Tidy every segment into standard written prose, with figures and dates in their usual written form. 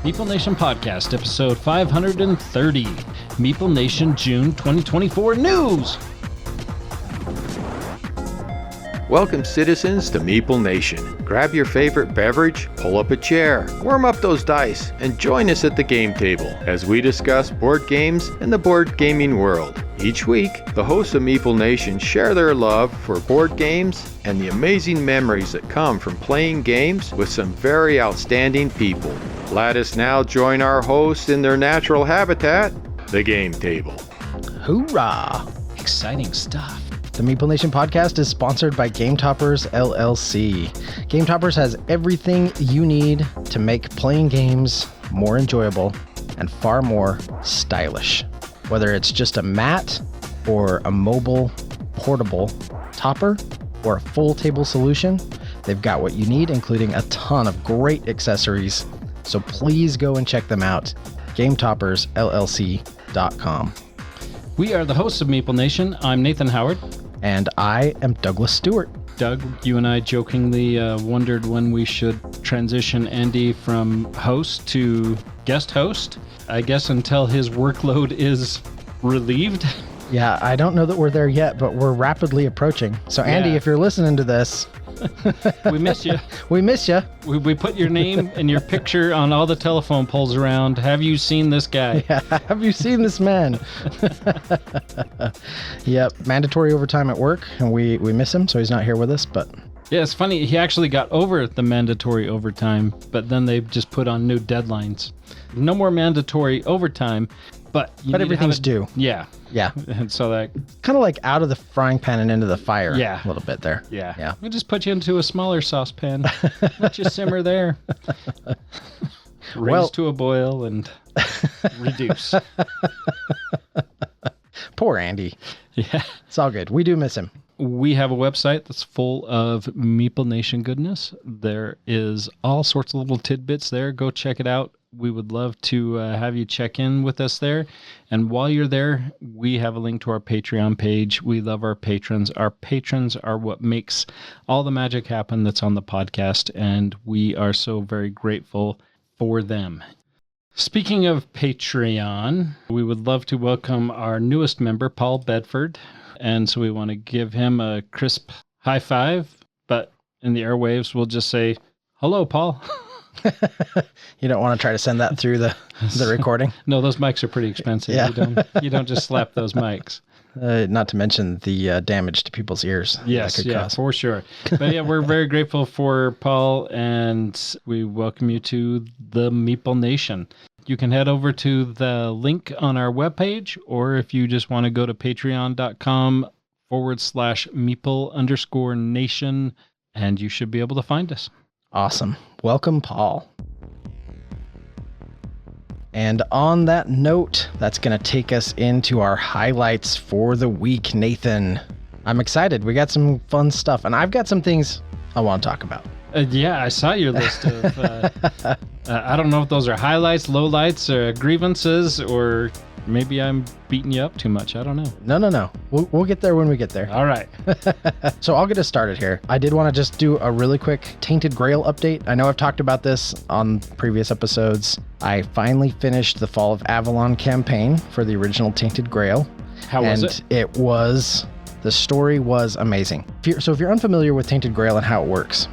Meeple Nation Podcast, episode 530. Meeple Nation June 2024 news. Welcome, citizens, to Meeple Nation. Grab your favorite beverage, pull up a chair, warm up those dice, and join us at the game table as we discuss board games and the board gaming world. Each week, the hosts of Meeple Nation share their love for board games and the amazing memories that come from playing games with some very outstanding people. Let us now join our hosts in their natural habitat, the game table. Hoorah! Exciting stuff. The Meeple Nation podcast is sponsored by Game Toppers LLC. Game Toppers has everything you need to make playing games more enjoyable and far more stylish. Whether it's just a mat or a mobile portable topper or a full table solution, they've got what you need, including a ton of great accessories. So please go and check them out. GameToppersLLC.com. We are the hosts of Meeple Nation. I'm Nathan Howard. And I am Douglas Stewart. Doug, you and I jokingly wondered when we should transition Andy from host to guest host. I guess until his workload is relieved. Yeah, I don't know that we're there yet, but we're rapidly approaching. So Andy, if you're listening to this, we miss you. We miss you. We put your name and your picture on all the telephone poles around. Have you seen this guy? Yeah, have you seen this man? Yep, mandatory overtime at work, and we miss him, so he's not here with us, but... Yeah, it's funny. He actually got over the mandatory overtime, but then they just put on new deadlines. No more mandatory overtime, but everything's due. Yeah. Yeah. And so that... kind of like out of the frying pan and into the fire. Yeah. A little bit there. Yeah. Yeah. We just put you into a smaller saucepan. Let you simmer there. Raise to a boil and reduce. Poor Andy. Yeah. It's all good. We do miss him. We have a website that's full of Meeple Nation goodness. There is all sorts of little tidbits there. Go check it out. We would love to have you check in with us there. And while you're there, we have a link to our Patreon page. We love our patrons. Our patrons are what makes all the magic happen that's on the podcast, and we are so very grateful for them. Speaking of Patreon, we would love to welcome our newest member, Paul Bedford. And so we want to give him a crisp high five, but in the airwaves, we'll just say, hello, Paul. You don't want to try to send that through the recording? No, those mics are pretty expensive. Yeah. You don't just slap those mics. Not to mention the damage to people's ears. Yes, that could cause. For sure. But yeah, we're very grateful for Paul, and we welcome you to the Meeple Nation. You can head over to the link on our webpage, or if you just want to go to patreon.com/Meeple_Nation, and you should be able to find us. Awesome. Welcome, Paul. And on that note, that's going to take us into our highlights for the week, Nathan. I'm excited. We got some fun stuff, and I've got some things I want to talk about. Yeah, I saw your list of, I don't know if those are highlights, lowlights, or grievances, or maybe I'm beating you up too much. I don't know. No. We'll get there when we get there. All right. So I'll get us started here. I did want to just do a really quick Tainted Grail update. I know I've talked about this on previous episodes. I finally finished the Fall of Avalon campaign for the original Tainted Grail. How was it? The story was amazing. If you're unfamiliar with Tainted Grail and how it works,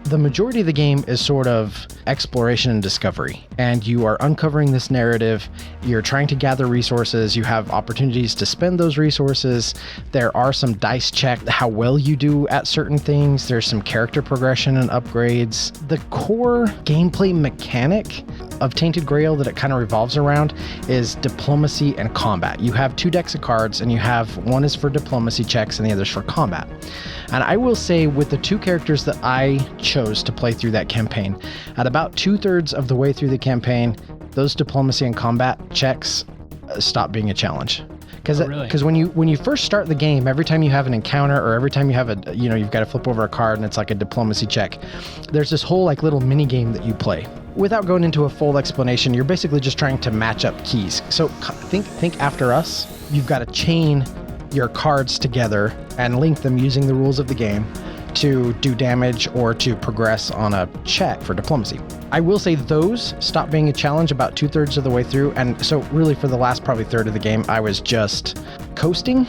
the majority of the game is sort of exploration and discovery, and you are uncovering this narrative. You're trying to gather resources. You have opportunities to spend those resources. There are some dice check how well you do at certain things. There's some character progression and upgrades. The core gameplay mechanic of Tainted Grail that it kind of revolves around is diplomacy and combat. You have two decks of cards, and one is for diplomacy checks and the other's for combat. And I will say, with the two characters that I chose to play through that campaign, at about 2/3 of the way through the campaign, those diplomacy and combat checks stop being a challenge. Because when you first start the game, every time you have an encounter or every time you have you've got to flip over a card and it's like a diplomacy check, there's this whole like little mini game that you play. Without going into a full explanation, you're basically just trying to match up keys. So think after us. You've got to chain your cards together and link them using the rules of the game to do damage or to progress on a check for diplomacy. I will say those stopped being a challenge about 2/3 of the way through, and so really for the last probably third of the game, I was just coasting.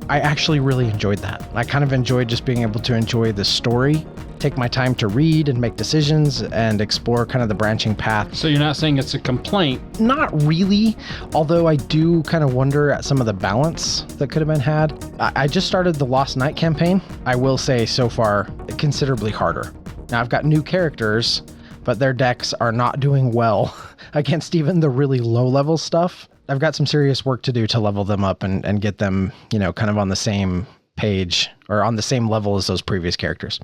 I actually really enjoyed that. I kind of enjoyed just being able to enjoy the story, take my time to read and make decisions and explore kind of the branching path. So you're not saying it's a complaint? Not really, although I do kind of wonder at some of the balance that could have been had. I just started the Lost Night campaign. I will say so far, considerably harder. Now I've got new characters, but their decks are not doing well against even the really low level stuff. I've got some serious work to do to level them up and get them, kind of on the same page or on the same level as those previous characters.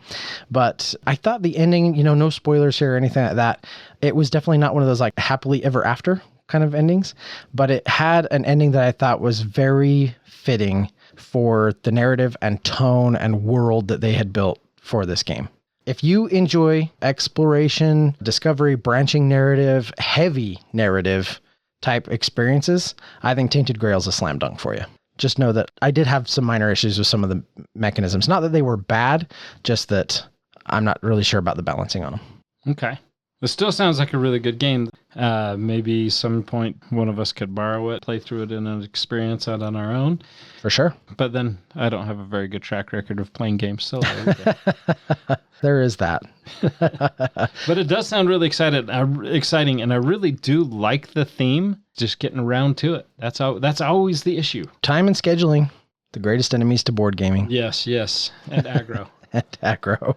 But I thought the ending, no spoilers here or anything like that, it was definitely not one of those like happily ever after kind of endings, but it had an ending that I thought was very fitting for the narrative and tone and world that they had built for this game. If you enjoy exploration, discovery, branching narrative, heavy narrative type experiences, I think Tainted Grail is a slam dunk for you. Just know that I did have some minor issues with some of the mechanisms. Not that they were bad, just that I'm not really sure about the balancing on them. Okay. It still sounds like a really good game. Maybe some point one of us could borrow it, play through it in an experience out on our own. For sure. But then I don't have a very good track record of playing games solo either. There is that. But it does sound really exciting, and I really do like the theme. Just getting around to it. That's always the issue. Time and scheduling, the greatest enemies to board gaming. Yes, and aggro. And aggro.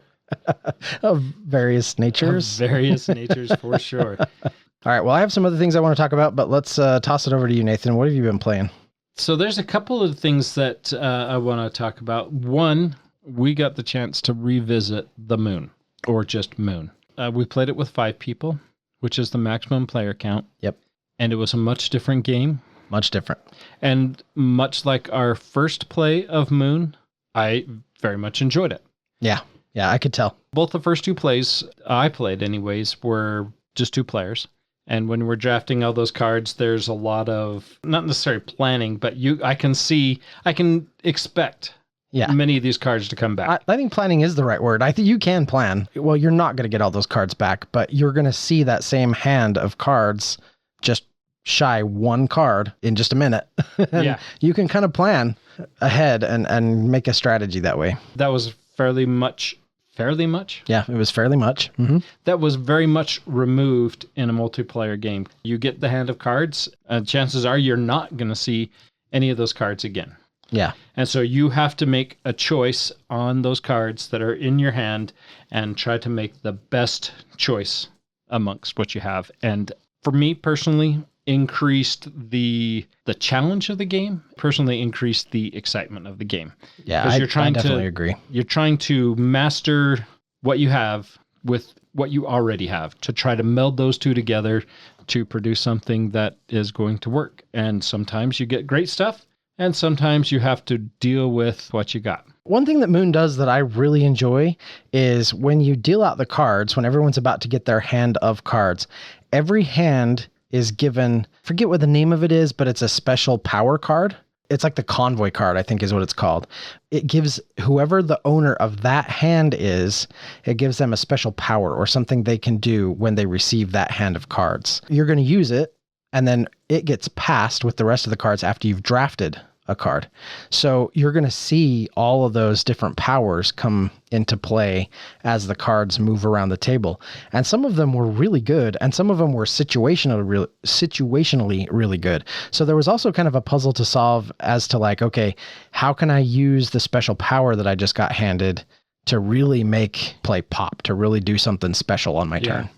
Of various natures. Of various natures, for sure. All right, well, I have some other things I want to talk about, but let's toss it over to you, Nathan. What have you been playing? So there's a couple of things that I want to talk about. One, we got the chance to revisit The Moon, or just Moon. We played it with 5 people, which is the maximum player count. Yep. And it was a much different game. Much different. And much like our first play of Moon, I very much enjoyed it. Yeah, I could tell. Both the first 2 plays I played anyways were just 2 players. And when we're drafting all those cards, there's a lot of, not necessarily planning, but I can expect many of these cards to come back. I think planning is the right word. I think you can plan. Well, you're not going to get all those cards back, but you're going to see that same hand of cards just shy 1 card in just a minute. Yeah. You can kind of plan ahead and make a strategy that way. That was fairly much? Yeah, it was fairly much. Mm-hmm. That was very much removed in a multiplayer game. You get the hand of cards, chances are you're not going to see any of those cards again. Yeah. And so you have to make a choice on those cards that are in your hand and try to make the best choice amongst what you have. And for me personally, increased the challenge of the game, personally increased the excitement of the game. Yeah, I definitely agree. You're trying to master what you have with what you already have to try to meld those 2 together to produce something that is going to work. And sometimes you get great stuff, and sometimes you have to deal with what you got. One thing that Moon does that I really enjoy is when you deal out the cards, when everyone's about to get their hand of cards, every hand is given, forget what the name of it is, but it's a special power card. It's like the convoy card, I think is what it's called. It gives whoever the owner of that hand is, it gives them a special power or something they can do when they receive that hand of cards. You're going to use it, and then it gets passed with the rest of the cards after you've drafted a card. So you're going to see all of those different powers come into play as the cards move around the table. And some of them were really good, and some of them were situationally really good. So there was also kind of a puzzle to solve as to like, okay, how can I use the special power that I just got handed to really make play pop, to really do something special on my turn?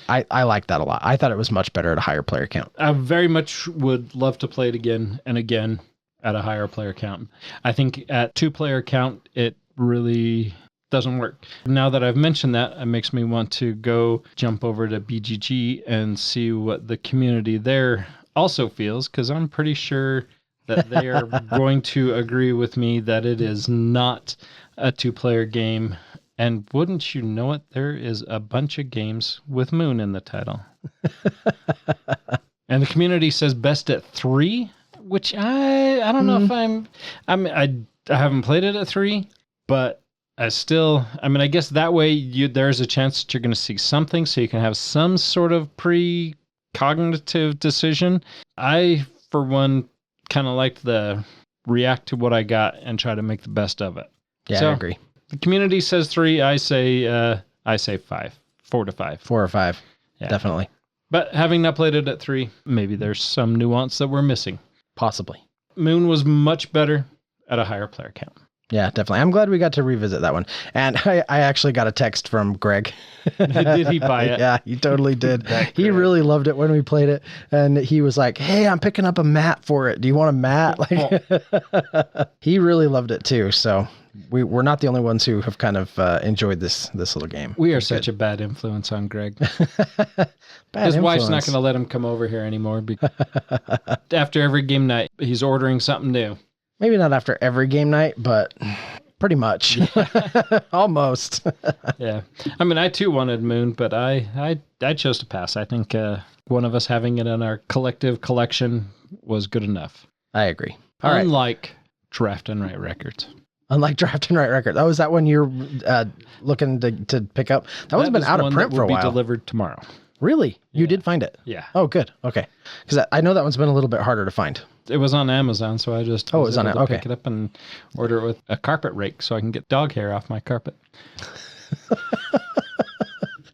I like that a lot. I thought it was much better at a higher player count. I very much would love to play it again and again at a higher player count. I think at 2-player count, it really doesn't work. Now that I've mentioned that, it makes me want to go jump over to BGG and see what the community there also feels, because I'm pretty sure that they are going to agree with me that it is not a 2-player game. And wouldn't you know it, there is a bunch of games with Moon in the title. And the community says best at 3, which I don't know if I haven't played it at 3, but I guess that way there's a chance that you're going to see something, so you can have some sort of pre-cognitive decision. I, for one, kind of like the react to what I got and try to make the best of it. Yeah, So, I agree. The community says 3. I say 5. 4 to 5. 4 or 5. Yeah. Definitely. But having not played it at 3, maybe there's some nuance that we're missing. Possibly. Moon was much better at a higher player count. Yeah, definitely. I'm glad we got to revisit that one. And I actually got a text from Greg. Did he buy it? Yeah, he totally did. He really loved it when we played it. And he was like, hey, I'm picking up a mat for it. Do you want a mat? Like, he really loved it too. So we're not the only ones who have kind of enjoyed this little game. We are such a bad influence on Greg. Bad His wife's not influence. going to let him come over here anymore. Because after every game night, he's ordering something new. Maybe not after every game night, but pretty much. Almost. Yeah. I mean, I too wanted Moon, but I chose to pass. I think one of us having it in our collective collection was good enough. I agree. All right. Unlike Draft and Write Records. Unlike Draft and Write Records. Oh, is that one you're looking to pick up? That one's been out of print for a That will while. be delivered tomorrow. Really? You Yeah. did find it? Yeah. Oh, good. Okay. Because I know that one's been a little bit harder to find. It was on Amazon, so I just Oh, it was on able it. to Okay. pick it up and order it with a carpet rake so I can get dog hair off my carpet.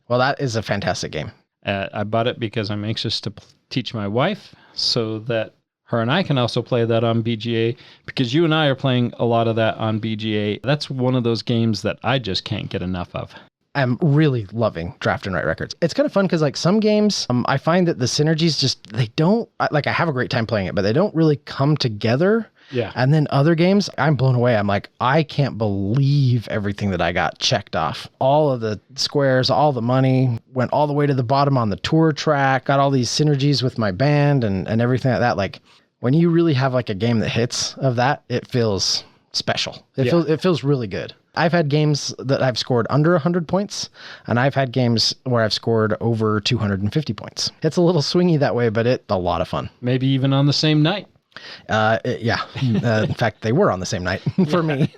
Well, that is a fantastic game. I bought it because I'm anxious to teach my wife so that her and I can also play that on BGA, because you and I are playing a lot of that on BGA. That's one of those games that I just can't get enough of. I'm really loving Draft and Write Records. It's kind of fun because like some games, I find that the synergies just, they don't, I have a great time playing it, but they don't really come together. Yeah. And then other games, I'm blown away. I'm like, I can't believe everything that I got checked off. All of the squares, all the money, went all the way to the bottom on the tour track, got all these synergies with my band and everything like that. Like when you really have like a game that hits of that, it feels special. It feels really good. I've had games that I've scored under 100 points, and I've had games where I've scored over 250 points. It's a little swingy that way, but it's a lot of fun. Maybe even on the same night. Yeah. In fact, they were on the same night for me.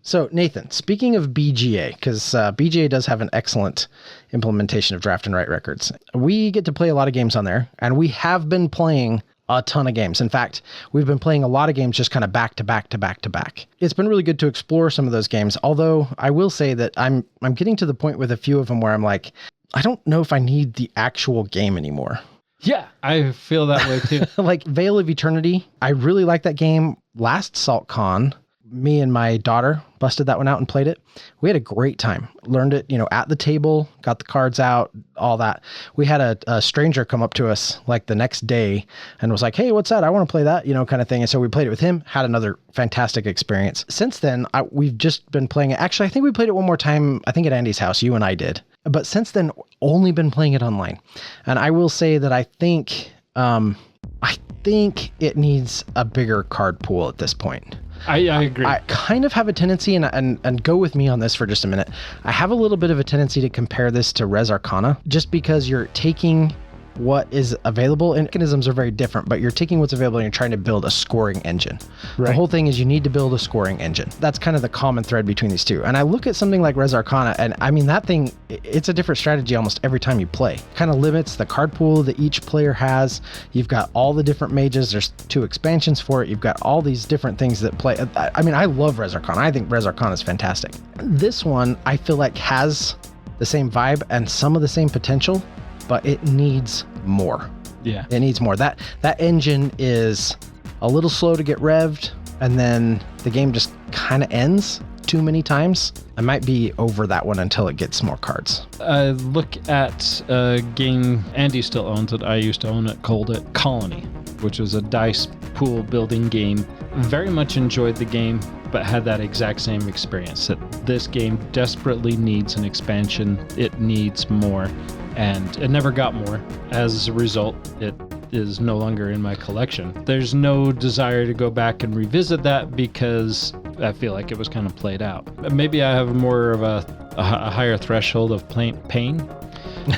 So, Nathan, speaking of BGA, because BGA does have an excellent implementation of Draft and Write Records, we get to play a lot of games on there, and we have been playing a ton of games. In fact, we've been playing a lot of games just kind of back to back to back to back. It's been really good to explore some of those games, although I will say that I'm getting to the point with a few of them where I'm like, I don't know if I need the actual game anymore. Yeah, I feel that way too. Like Veil of Eternity, I really liked that game. Last SaltCon, me and my daughter busted that one out and played it. We had a great time. Learned it, at the table, got the cards out, all that. We had a stranger come up to us like the next day and was like, hey, what's that? I want to play that, kind of thing. And so we played it with him, had another fantastic experience. Since then, we've just been playing it. Actually, I think we played it one more time, I think at Andy's house, you and I did. But since then, only been playing it online. And I will say that I think it needs a bigger card pool at this point. I agree. I kind of have a tendency, and go with me on this for just a minute. I have a little bit of a tendency to compare this to Res Arcana, just because you're taking what is available, and mechanisms are very different, but you're taking what's available and you're trying to build a scoring engine. Right. The whole thing is you need to build a scoring engine. That's kind of the common thread between these two. And I look at something like Res Arcana, and I mean, that thing, it's a different strategy almost every time you play. Kind of limits the card pool that each player has. You've got all the different mages. There's 2 expansions for it. You've got all these different things that play. I mean, I love Res Arcana. I think Res Arcana is fantastic. This one, I feel like has the same vibe and some of the same potential, but it needs more. Yeah. It needs more. That engine is a little slow to get revved, and then the game just kind of ends too many times. I might be over that one until it gets more cards. Look at a game Andy still owns it. I used to own it, called it Colony, which was a dice pool building game. Very much enjoyed the game, but had that exact same experience that this game desperately needs an expansion. It needs more. And it never got more. As a result, it is no longer in my collection. There's no desire to go back and revisit that because I feel like it was kind of played out. Maybe I have more of a higher threshold of pain,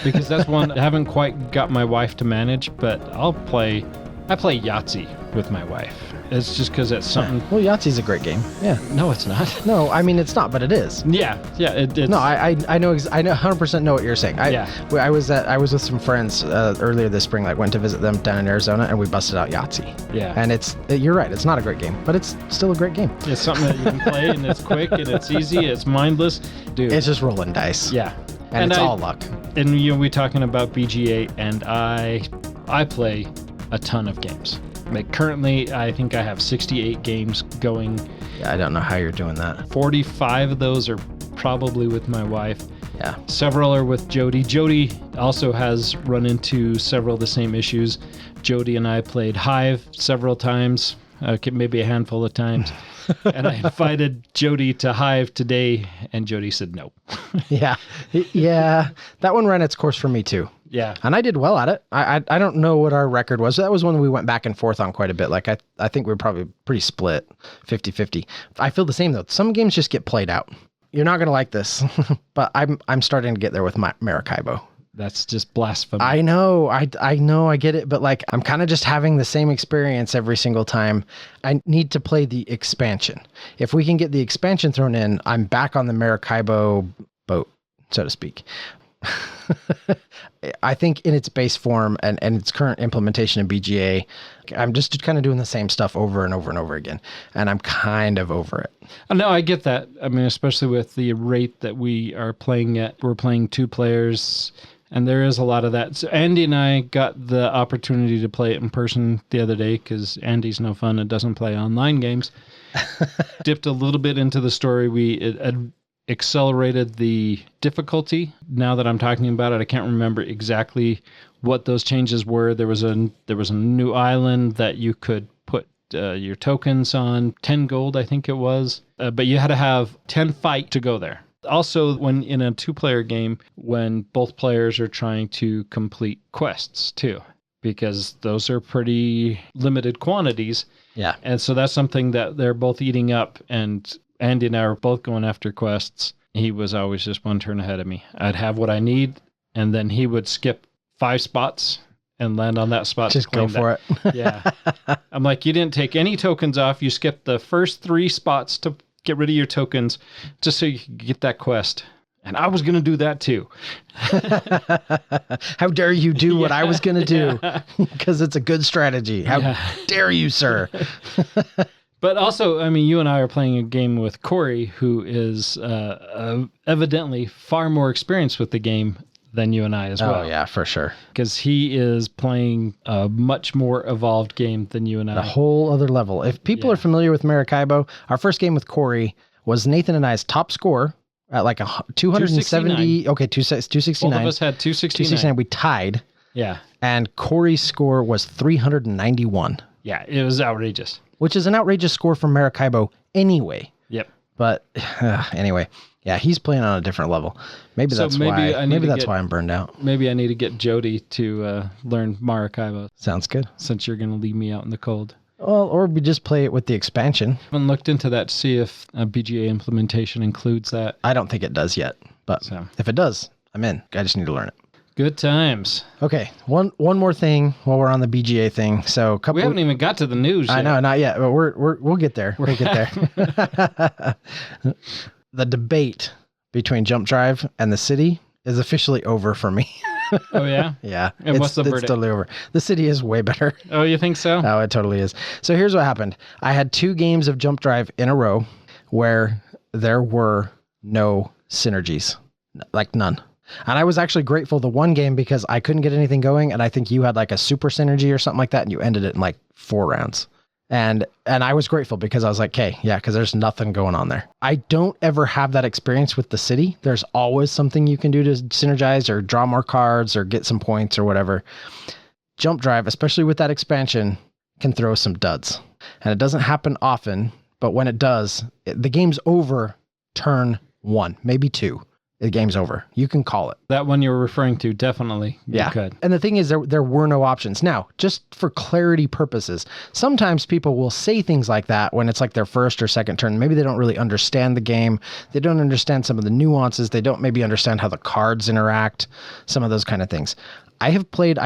because that's one I haven't quite got my wife to manage, but I play Yahtzee with my wife. It's just because it's something. Well, Yahtzee's a great game. Yeah. No, it's not. No, I mean it's not, but it is. Yeah. It's, No, I know I know 100% know what you're saying. I was with some friends earlier this spring. Like went to visit them down in Arizona, and we busted out Yahtzee. Yeah. And you're right. It's not a great game, but it's still a great game. It's something that you can play, and it's quick, and it's easy, it's mindless, dude. It's just rolling dice. Yeah. And it's all luck. And we're talking about BGA, and I play a ton of games. Like currently, I think I have 68 games going. Yeah, I don't know how you're doing that. 45 of those are probably with my wife. Yeah. Several are with Jody. Jody also has run into several of the same issues. Jody and I played Hive several times, maybe a handful of times. And I invited Jody to Hive today, and Jody said no. Yeah. Yeah. That one ran its course for me too. Yeah. And I did well at it. I don't know what our record was. That was one we went back and forth on quite a bit. Like I think we were probably pretty split, 50-50. I feel the same though. Some games just get played out. You're not going to like this, but I'm starting to get there with my Maracaibo. That's just blasphemy. I know, I get it, but like I'm kind of just having the same experience every single time. I need to play the expansion. If we can get the expansion thrown in, I'm back on the Maracaibo boat, so to speak. I think in its base form and its current implementation in BGA, I'm just kind of doing the same stuff over and over and over again, and I'm kind of over it. No, I get that. I mean, especially with the rate that we are playing at. We're playing 2 players. And there is a lot of that. So Andy and I got the opportunity to play it in person the other day because Andy's no fun and doesn't play online games. Dipped a little bit into the story. We accelerated the difficulty. Now that I'm talking about it, I can't remember exactly what those changes were. There was a new island that you could put your tokens on, 10 gold, I think it was. But you had to have 10 fight to go there. Also, when in a 2-player game, when both players are trying to complete quests too, because those are pretty limited quantities. Yeah. And so that's something that they're both eating up, and Andy and I are both going after quests. He was always just one turn ahead of me. I'd have what I need, and then he would skip 5 spots and land on that spot. Just go for it. Yeah. I'm like, you didn't take any tokens off. You skipped the first 3 spots to get rid of your tokens just so you can get that quest. And I was going to do that too. How dare you do what I was going to do? Because it's a good strategy. How dare you, sir? But also, I mean, you and I are playing a game with Corey, who is evidently far more experienced with the game than you and I as well. Oh, yeah, for sure. Because he is playing a much more evolved game than you and I. A whole other level. If people are familiar with Maracaibo, our first game with Corey was Nathan and I's top score at like 270. 269. Okay, 269. Both of us had 269. 269. We tied. Yeah. And Corey's score was 391. Yeah, it was outrageous. Which is an outrageous score from Maracaibo anyway. Yep. But anyway, yeah, he's playing on a different level. Maybe that's why I'm burned out. Maybe I need to get Jody to learn Maracaibo. Sounds good. Since you're going to leave me out in the cold. Well, or we just play it with the expansion. I haven't looked into that to see if a BGA implementation includes that. I don't think it does yet, but if it does, I'm in. I just need to learn it. Good times. Okay, one more thing while we're on the BGA thing. So we haven't even got to the news yet. I know, not yet, but we'll get there. We'll get there. The debate between Jump Drive and the city is officially over for me. Oh, yeah? Yeah. And what's the verdict? It's totally over. The city is way better. Oh, you think so? Oh, it totally is. So here's what happened. I had 2 games of Jump Drive in a row where there were no synergies. Like none. And I was actually grateful the one game because I couldn't get anything going, and I think you had like a super synergy or something like that, and you ended it in like 4 rounds. And I was grateful because I was like, okay, yeah, because there's nothing going on there. I don't ever have that experience with the city. There's always something you can do to synergize or draw more cards or get some points or whatever. Jump Drive, especially with that expansion, can throw some duds. And it doesn't happen often, but when it does, the game's over turn 1, maybe 2. The game's over. You can call it. That one you're referring to, definitely. Yeah. You could. And the thing is, there were no options. Now, just for clarity purposes, sometimes people will say things like that when it's like their first or second turn. Maybe they don't really understand the game. They don't understand some of the nuances. They don't maybe understand how the cards interact, some of those kind of things. I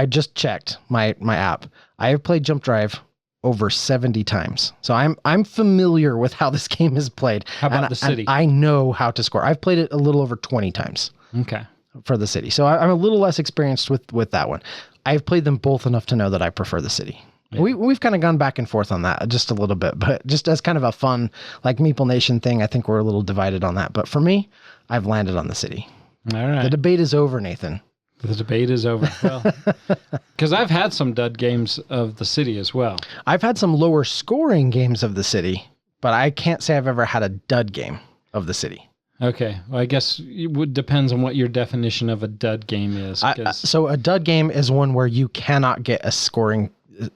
just checked my app. I have played Jump Drive over 70 times. So I'm familiar with how this game is played. How about the city? I know how to score. I've played it a little over 20 times. Okay. For the city. So I'm a little less experienced with that one. I've played them both enough to know that I prefer the city. Yeah. We've kind of gone back and forth on that just a little bit, but just as kind of a fun, like Meeple Nation thing, I think we're a little divided on that. But for me, I've landed on the city. All right. The debate is over, Nathan. The debate is over. Well, because I've had some dud games of the city as well. I've had some lower scoring games of the city, but I can't say I've ever had a dud game of the city. Okay. Well, I guess it depends on what your definition of a dud game is. So a dud game is one where you cannot get a scoring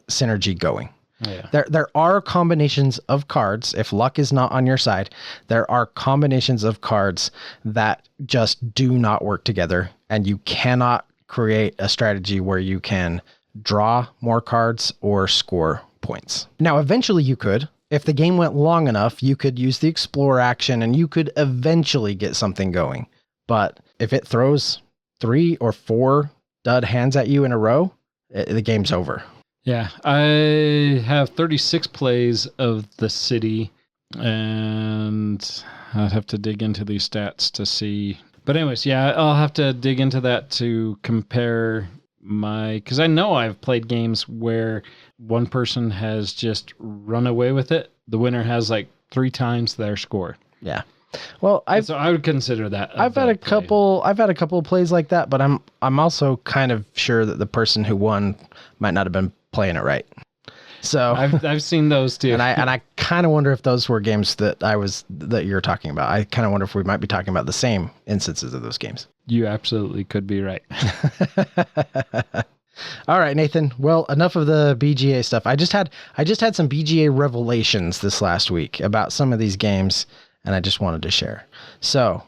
synergy going. Yeah. There are combinations of cards. If luck is not on your side, there are combinations of cards that just do not work together, and you cannot create a strategy where you can draw more cards or score points. Now, eventually you could. If the game went long enough, you could use the explore action and you could eventually get something going. But if it throws 3 or 4 dud hands at you in a row, the game's over. Yeah, I have 36 plays of the city, and I'd have to dig into these stats to see. But anyways, yeah, I'll have to dig into that to compare because I know I've played games where one person has just run away with it. The winner has like 3 times their score. Yeah. Well, so I would consider that. I've had a couple of plays like that, but I'm also kind of sure that the person who won might not have been playing it right. So I've seen those too. And I kind of wonder if those were games that you're talking about. I kind of wonder if we might be talking about the same instances of those games. You absolutely could be right. All right, Nathan. Well, enough of the BGA stuff. I just had some BGA revelations this last week about some of these games, and I just wanted to share. So,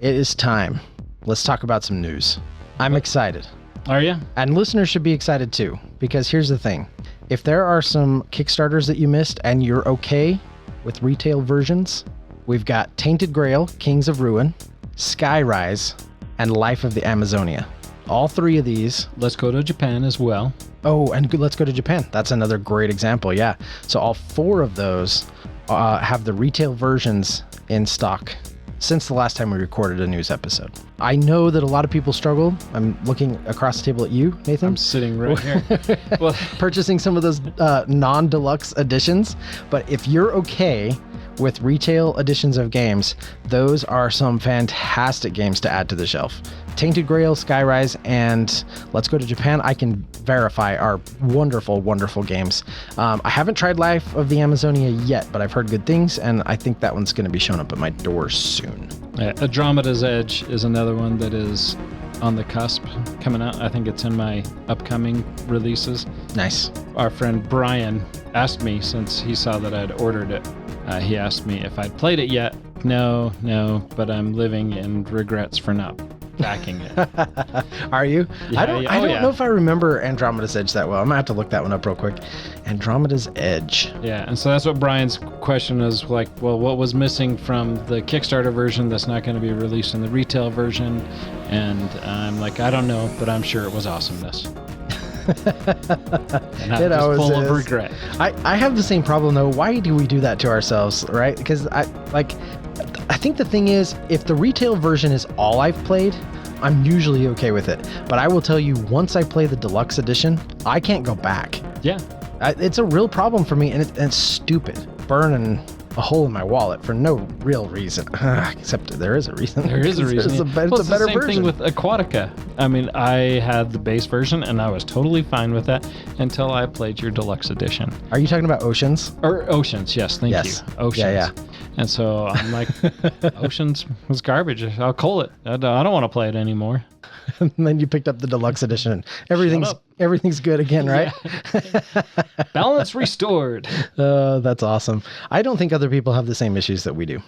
it is time. Let's talk about some news. I'm excited. Are you? And listeners should be excited too, because here's the thing. If there are some Kickstarters that you missed and you're okay with retail versions, we've got Tainted Grail, Kings of Ruin, Skyrise, and Life of the Amazonia. All 3 of these. Let's Go to Japan as well. Oh, and Let's Go to Japan. That's another great example, yeah. So all 4 of those have the retail versions in stock since the last time we recorded a news episode. I know that a lot of people struggle. I'm looking across the table at you, Nathan. I'm sitting right here. Well, purchasing some of those non-deluxe editions. But if you're okay with retail editions of games, those are some fantastic games to add to the shelf. Tainted Grail, Skyrise, and Let's Go to Japan, I can verify are wonderful, wonderful games. I haven't tried Life of the Amazonia yet, but I've heard good things, and I think that one's going to be showing up at my door soon. Andromeda's Edge is another one that is on the cusp coming out. I think it's in my upcoming releases. Nice. Our friend Brian asked me, since he saw that I'd ordered it, he asked me if I'd played it yet. No, but I'm living in regrets for not backing it. Are you? Yeah, I don't know if I remember Andromeda's Edge that well. I'm gonna have to look that one up real quick. Andromeda's Edge. Yeah, and so that's what Brian's question is like, well, what was missing from the Kickstarter version that's not going to be released in the retail version? And I'm like, I don't know, but I'm sure it was awesomeness. And I'm just full of regret. I have the same problem though. Why do we do that to ourselves, right? Because I think the thing is, if the retail version is all I've played, I'm usually okay with it. But I will tell you, once I play the deluxe edition, I can't go back. Yeah. It's a real problem for me, and it's stupid. Burning a hole in my wallet for no real reason. Except there is a reason. There is a reason. It's a better the same version. Thing with Aquatica. I mean, I had the base version, and I was totally fine with that until I played your deluxe edition. Are you talking about Oceans? Or Oceans, yes. Thank you. Oceans. Yeah. And so I'm like, Oceans was garbage. I'll call it. I don't want to play it anymore. And then you picked up the deluxe edition. And everything's good again, right? Yeah. Balance restored. That's awesome. I don't think other people have the same issues that we do.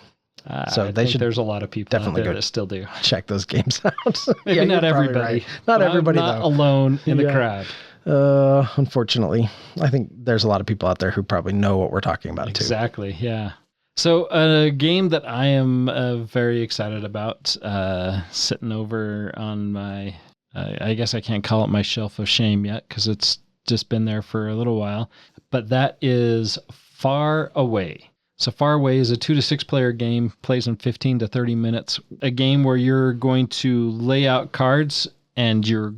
So there's a lot of people definitely out there that still do. Check those games out. Maybe not everybody. Right. Not everybody, not though. Alone in the crowd. Unfortunately, I think there's a lot of people out there who probably know what we're talking about too. Exactly. Yeah. So a game that I am very excited about, sitting over on my, I guess I can't call it my shelf of shame yet because it's just been there for a little while. But that is Far Away. So Far Away is a 2 to 6 player game, plays in 15 to 30 minutes. A game where you're going to lay out cards and you're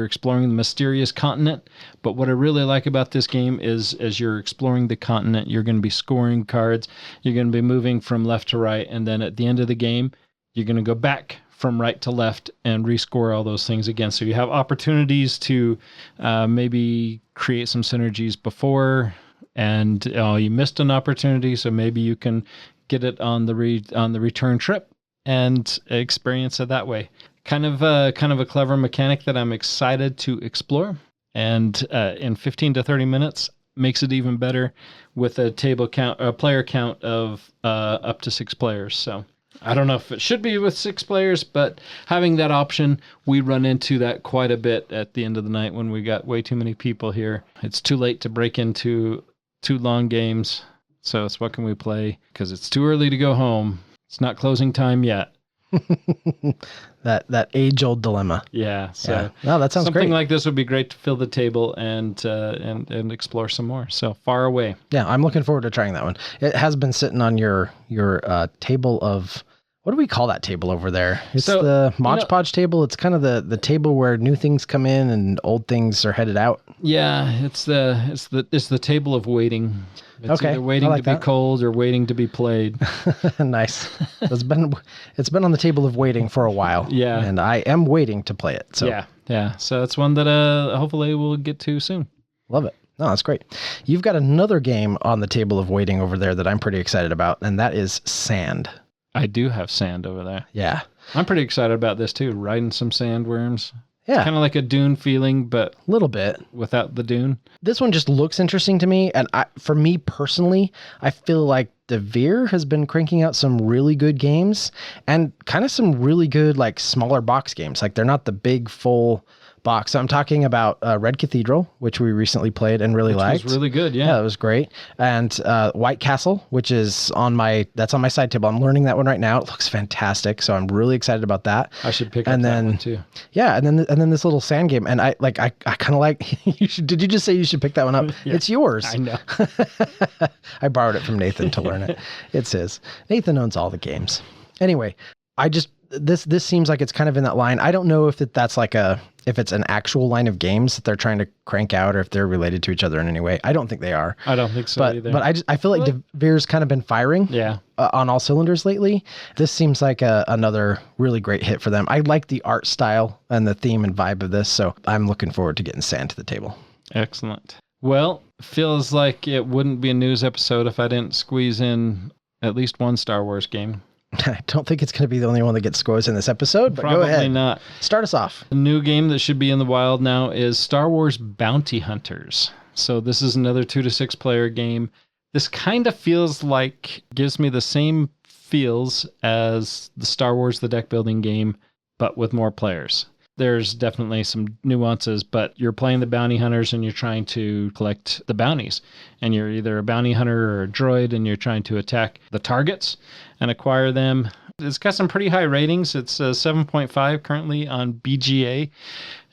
exploring the mysterious continent. But what I really like about this game is as you're exploring the continent, you're going to be scoring cards. You're going to be moving from left to right. And then at the end of the game, you're going to go back from right to left and rescore all those things again. So you have opportunities to maybe create some synergies before, and you missed an opportunity, so maybe you can get it on the return trip and experience it that way. Kind of a clever mechanic that I'm excited to explore. And in 15 to 30 minutes makes it even better with a player count of up to 6 players. So I don't know if it should be with 6 players, but having that option, we run into that quite a bit at the end of the night when we got way too many people here. It's too late to break into 2 long games. So it's what can we play? Because it's too early to go home. It's not closing time yet. that age-old dilemma. Yeah. So yeah. No, that sounds something great. like this would be great to fill the table and explore some more. So Far Away. Yeah, I'm looking forward to trying that one. It has been sitting on your table of, what do we call that table over there? It's the Mod Podge table. It's kind of the table where new things come in and old things are headed out. Yeah, it's the table of waiting. It's okay, either waiting to be cold or waiting to be played. Nice. It's been on the table of waiting for a while. Yeah, and I am waiting to play it. So yeah. So it's one that hopefully we'll get to soon. Love it. No, that's great. You've got another game on the table of waiting over there that I'm pretty excited about, and that is Sand. I do have sand over there. Yeah. I'm pretty excited about this too, riding some sandworms. Yeah. Kind of like a dune feeling, but a little bit without the dune. This one just looks interesting to me. And for me personally, I feel like Devere has been cranking out some really good games and kind of some really good, like smaller box games. Like they're not the big full box. So I'm talking about Red Cathedral, which we recently played and really liked. It was really good, yeah. Yeah, it was great. And White Castle, which is on my side table. I'm learning that one right now. It looks fantastic, so I'm really excited about that. I should pick up that one too. Yeah, and then this little sand game, and I kind of like. You should. Did you just say you should pick that one up? Yeah, it's yours. I know. I borrowed it from Nathan to learn it. It's his. Nathan owns all the games. Anyway, this seems like it's kind of in that line. I don't know if that's like if it's an actual line of games that they're trying to crank out or if they're related to each other in any way. I don't think they are. I don't think so either. But I feel like Devere's kind of been firing on all cylinders lately. This seems like another really great hit for them. I like the art style and the theme and vibe of this, so I'm looking forward to getting Sand to the table. Excellent. Well, feels like it wouldn't be a news episode if I didn't squeeze in at least one Star Wars game. I don't think it's going to be the only one that gets scores in this episode, but Probably go ahead. Not. Start us off. The new game that should be in the wild now is Star Wars Bounty Hunters. So this is another 2 to 6 player game. This kind of gives me the same feels as the Star Wars The Deck Building game, but with more players. There's definitely some nuances, but you're playing the bounty hunters and you're trying to collect the bounties. And you're either a bounty hunter or a droid and you're trying to attack the targets and acquire them. It's got some pretty high ratings. It's 7.5 currently on BGA.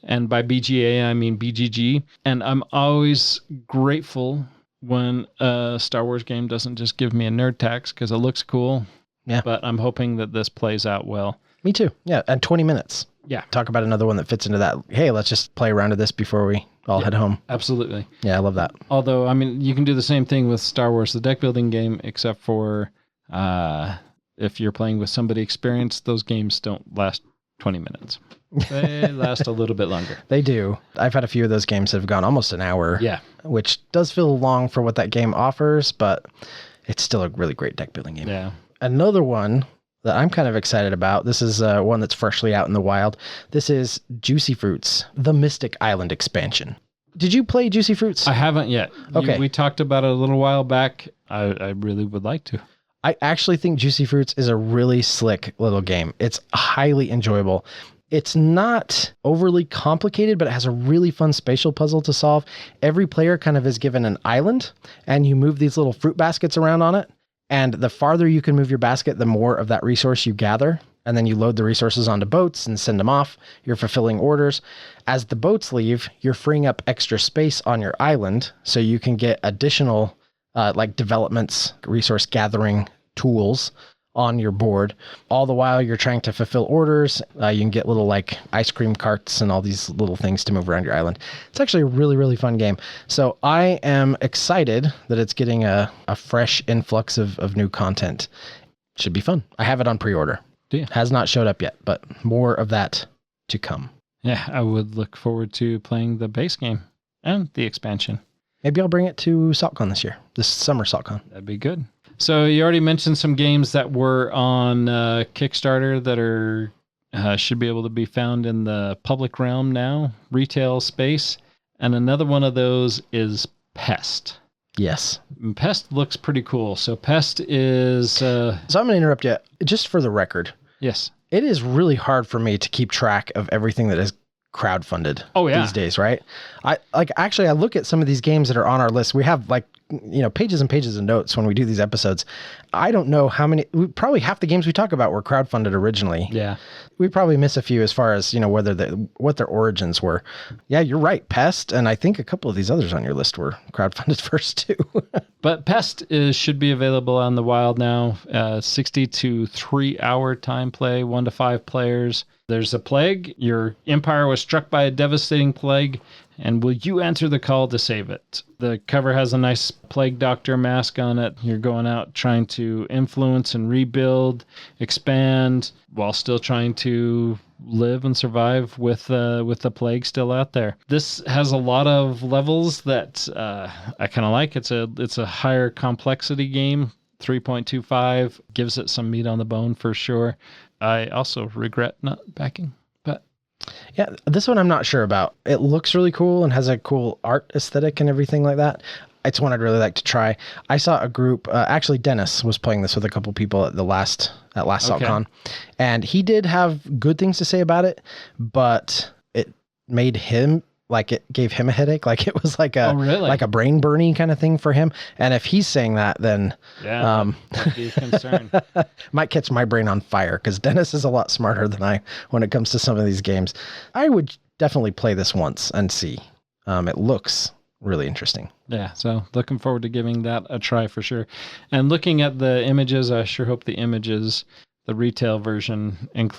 And by BGA, I mean BGG. And I'm always grateful when a Star Wars game doesn't just give me a nerd tax because it looks cool. Yeah. But I'm hoping that this plays out well. Me too. Yeah. And 20 minutes. Yeah. Talk about another one that fits into that. Hey, let's just play around with this before we all head home. Absolutely. Yeah, I love that. Although, I mean, you can do the same thing with Star Wars, the deck building game, except for if you're playing with somebody experienced, those games don't last 20 minutes. They last a little bit longer. They do. I've had a few of those games that have gone almost an hour. Yeah. Which does feel long for what that game offers, but it's still a really great deck building game. Yeah. Another one that I'm kind of excited about. This is one that's freshly out in the wild. This is Juicy Fruits, the Mystic Island expansion. Did you play Juicy Fruits? I haven't yet. Okay. We talked about it a little while back. I really would like to. I actually think Juicy Fruits is a really slick little game. It's highly enjoyable. It's not overly complicated, but it has a really fun spatial puzzle to solve. Every player kind of is given an island, and you move these little fruit baskets around on it. And the farther you can move your basket, the more of that resource you gather. and then you load the resources onto boats and send them off. You're fulfilling orders. As the boats leave, you're freeing up extra space on your island so you can get additional like developments, resource gathering tools on your board. All the while you're trying to fulfill orders. You can get little like ice cream carts and all these little things to move around your island. It's actually a really, really fun game. So I am excited that it's getting a fresh influx of new content. Should be fun. I have it on pre-order. Yeah. Has not showed up yet, but more of that to come. Yeah, I would look forward to playing the base game and the expansion. Maybe I'll bring it to SaltCon this summer SaltCon. That'd be good. So you already mentioned some games that were on Kickstarter that are should be able to be found in the public realm now, retail space. And another one of those is Pest. Yes. Pest looks pretty cool. So Pest is... So I'm going to interrupt you. Just for the record, yes. It is really hard for me to keep track of everything that is crowdfunded these days, right? I look at some of these games that are on our list. We have pages and pages of notes when we do these episodes. I don't know how many, probably half the games we talk about were crowdfunded originally. Yeah. We probably miss a few as far as, what their origins were. Yeah, you're right. Pest. And I think a couple of these others on your list were crowdfunded first too. But Pest should be available on the wild now. 60 to 3 hour time play, 1 to 5 players. There's a plague. Your empire was struck by a devastating plague, and will you answer the call to save it? The cover has a nice plague doctor mask on it. You're going out trying to influence and rebuild, expand, while still trying to live and survive with the plague still out there. This has a lot of levels that I kind of like. It's a higher complexity game. 3.25 gives it some meat on the bone for sure. I also regret not backing, but yeah, this one I'm not sure about. It looks really cool and has a cool art aesthetic and everything like that. It's one I'd really like to try. I saw a group, actually Dennis was playing this with a couple people at last SaltCon, and he did have good things to say about it, but it made him, like it gave him a headache. Like it was like like a brain burning kind of thing for him. And if he's saying that, then that'd be a concern. Might catch my brain on fire because Dennis is a lot smarter than I when it comes to some of these games. I would definitely play this once and see. It looks really interesting. Yeah, so looking forward to giving that a try for sure. And looking at the images, I sure hope the images, the retail version has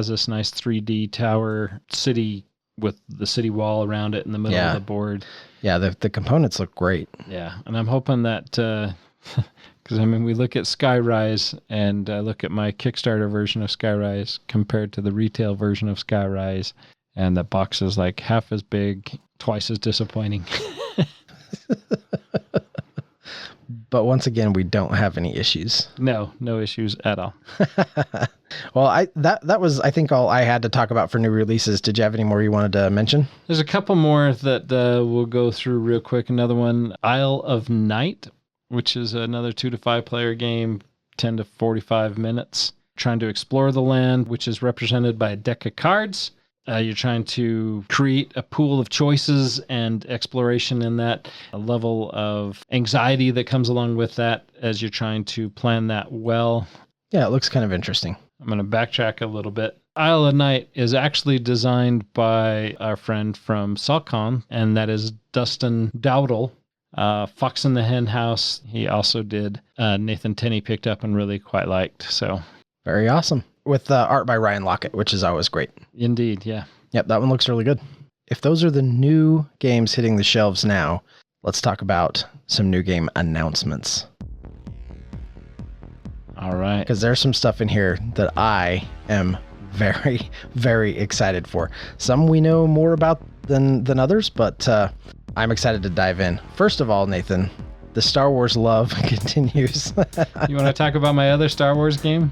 this nice 3D tower city with the city wall around it in the middle of the board. Yeah, the components look great. Yeah, and I'm hoping that, because we look at Skyrise, and I look at my Kickstarter version of Skyrise compared to the retail version of Skyrise, and that box is like half as big, twice as disappointing. But once again, we don't have any issues. No issues at all. Well, that was, I think, all I had to talk about for new releases. Did you have any more you wanted to mention? There's a couple more that we'll go through real quick. Another one, Isle of Night, which is another 2 to 5 player game, 10 to 45 minutes. Trying to explore the land, which is represented by a deck of cards. You're trying to create a pool of choices and exploration in that, a level of anxiety that comes along with that as you're trying to plan that well. Yeah, it looks kind of interesting. I'm going to backtrack a little bit. Isle of Night is actually designed by our friend from SaltCon, and that is Dustin Dowdle. Fox in the Hen House, he also did. Nathan Tenney picked up and really quite liked. So very awesome. With art by Ryan Lockett, which is always great. Indeed, yeah. Yep, that one looks really good. If those are the new games hitting the shelves now, let's talk about some new game announcements. All right. Because there's some stuff in here that I am very, very excited for. Some we know more about than others, but I'm excited to dive in. First of all, Nathan, the Star Wars love continues. You want to talk about my other Star Wars game?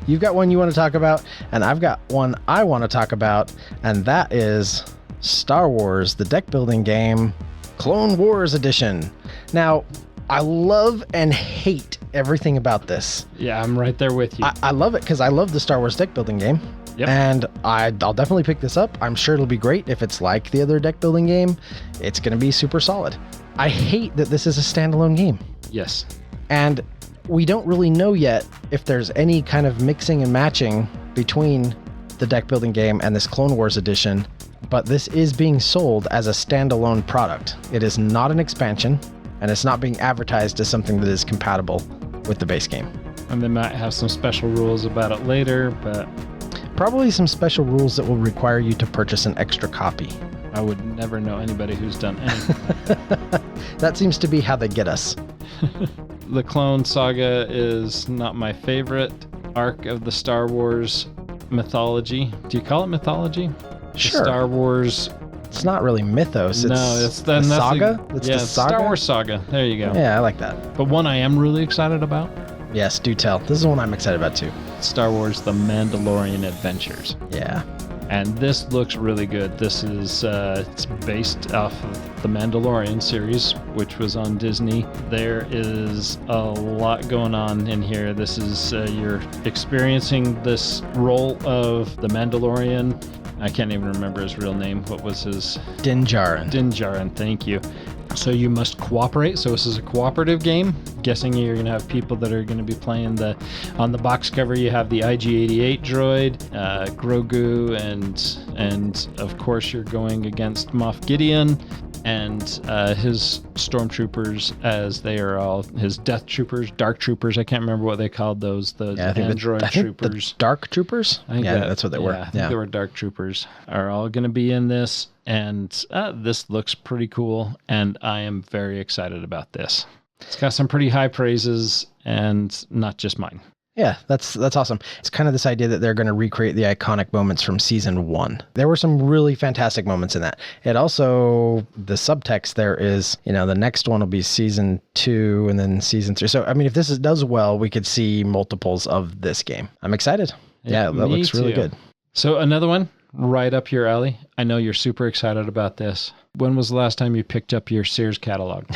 You've got one you want to talk about, and I've got one I want to talk about, and that is Star Wars, the deck building game, Clone Wars Edition. Now, I love and hate everything about this. Yeah, I'm right there with you. I love it because I love the Star Wars deck building game. Yep. And I'll definitely pick this up. I'm sure it'll be great. If it's like the other deck building game, it's going to be super solid. I hate that this is a standalone game. Yes. And we don't really know yet if there's any kind of mixing and matching between the deck building game and this Clone Wars edition, but this is being sold as a standalone product. It is not an expansion, and it's not being advertised as something that is compatible with the base game. And they might have some special rules about it later, but Probably some special rules that will require you to purchase an extra copy. I would never know anybody who's done anything like that. That seems to be how they get us. The Clone Saga is not my favorite arc of the Star Wars mythology. Do you call it mythology? Sure. The Star Wars. It's not really mythos. It's the saga. It's yeah, the saga. Star Wars Saga. There you go. Yeah, I like that. But one I am really excited about: Yes, do tell. This is one I'm excited about too. Star Wars: The Mandalorian Adventures. Yeah. And this looks really good. This is it's based off of the Mandalorian series, which was on Disney. There is a lot going on in here. This is you're experiencing this role of the Mandalorian. I can't even remember his real name. What was his? Din Djarin. Din Djarin, thank you. So you must cooperate. So this is a cooperative game. Guessing you're going to have people that are going to be playing on the box cover. You have the IG-88 droid, Grogu, and of course you're going against Moff Gideon and his stormtroopers, as they are all his death troopers, dark troopers. I can't remember what they called those. The android troopers. The dark troopers. That's what they were. I think they were dark troopers. Are all going to be in this. And this looks pretty cool, and I am very excited about this. It's got some pretty high praises, and not just mine. Yeah, that's awesome. It's kind of this idea that they're going to recreate the iconic moments from season 1. There were some really fantastic moments in that. It also, the subtext there is, the next one will be season 2 and then season 3. So, I mean, if this does well, we could see multiples of this game. I'm excited. Yeah, that looks really good. So another one. Right up your alley. I know you're super excited about this. When was the last time you picked up your Sears catalog?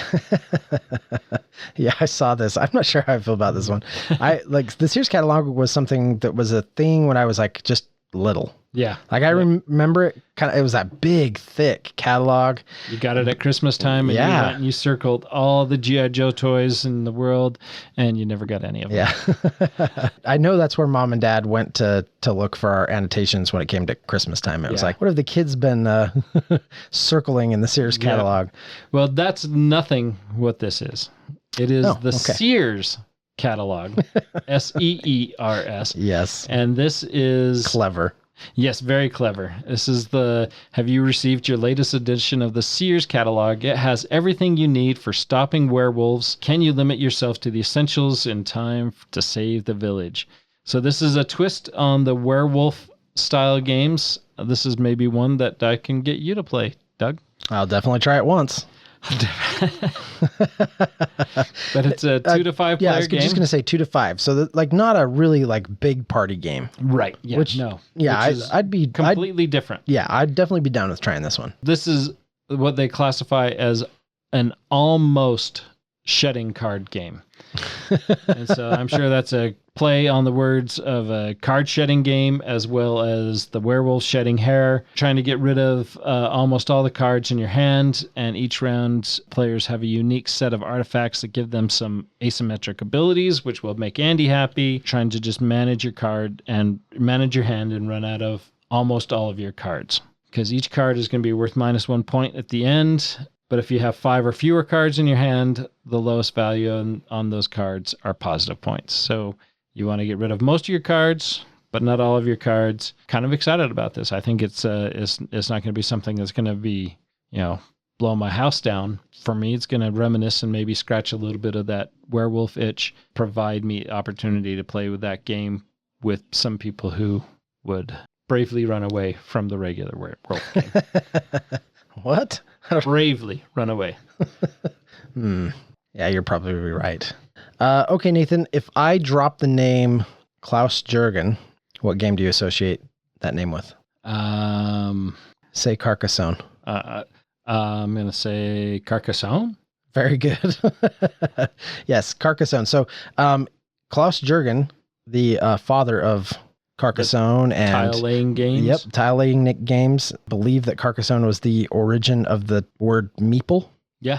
Yeah, I saw this. I'm not sure how I feel about this one. The Sears catalog was something that was a thing when I was just little. Yeah. I remember it it was that big, thick catalog. You got it at Christmas time, and you went and you circled all the G.I. Joe toys in the world, and you never got any of them. Yeah. I know that's where Mom and Dad went to look for our annotations when it came to Christmas time. It was like, what have the kids been circling in the Sears catalog? Well, that's nothing what this is. It is Sears catalog. Seers. Yes. And this is clever. Yes, very clever. This is have you received your latest edition of the Sears catalog? It has everything you need for stopping werewolves. Can you limit yourself to the essentials in time to save the village? So this is a twist on the werewolf style games. This is maybe one that I can get you to play, Doug. I'll definitely try it once. But it's a 2 to 5 player game. I was just going to say 2 to 5. So not a really big party game. Right. Yeah. I'd be completely different. Yeah, I'd definitely be down with trying this one. This is what they classify as an almost shedding card game. And so I'm sure that's a play on the words of a card shedding game, as well as the werewolf shedding hair, trying to get rid of almost all the cards in your hand. And each round, players have a unique set of artifacts that give them some asymmetric abilities, which will make Andy happy, trying to just manage your card and manage your hand and run out of almost all of your cards. Because each card is going to be worth -1 point at the end. But if you have 5 or fewer cards in your hand, the lowest value on those cards are positive points. So you want to get rid of most of your cards, but not all of your cards. Kind of excited about this. I think it's not going to be something that's going to be, blow my house down. For me, it's going to reminisce and maybe scratch a little bit of that werewolf itch, provide me opportunity to play with that game with some people who would bravely run away from the regular werewolf game. What? Bravely run away. Yeah, you're probably right. Okay, Nathan, if I drop the name Klaus Jurgen, what game do you associate that name with? Say Carcassonne. I'm going to say Carcassonne. Very good. Yes, Carcassonne. So Klaus Jurgen, the father of Carcassonne and tile-laying games. Yep, tile-laying games. Believe that Carcassonne was the origin of the word Meeple. Yeah.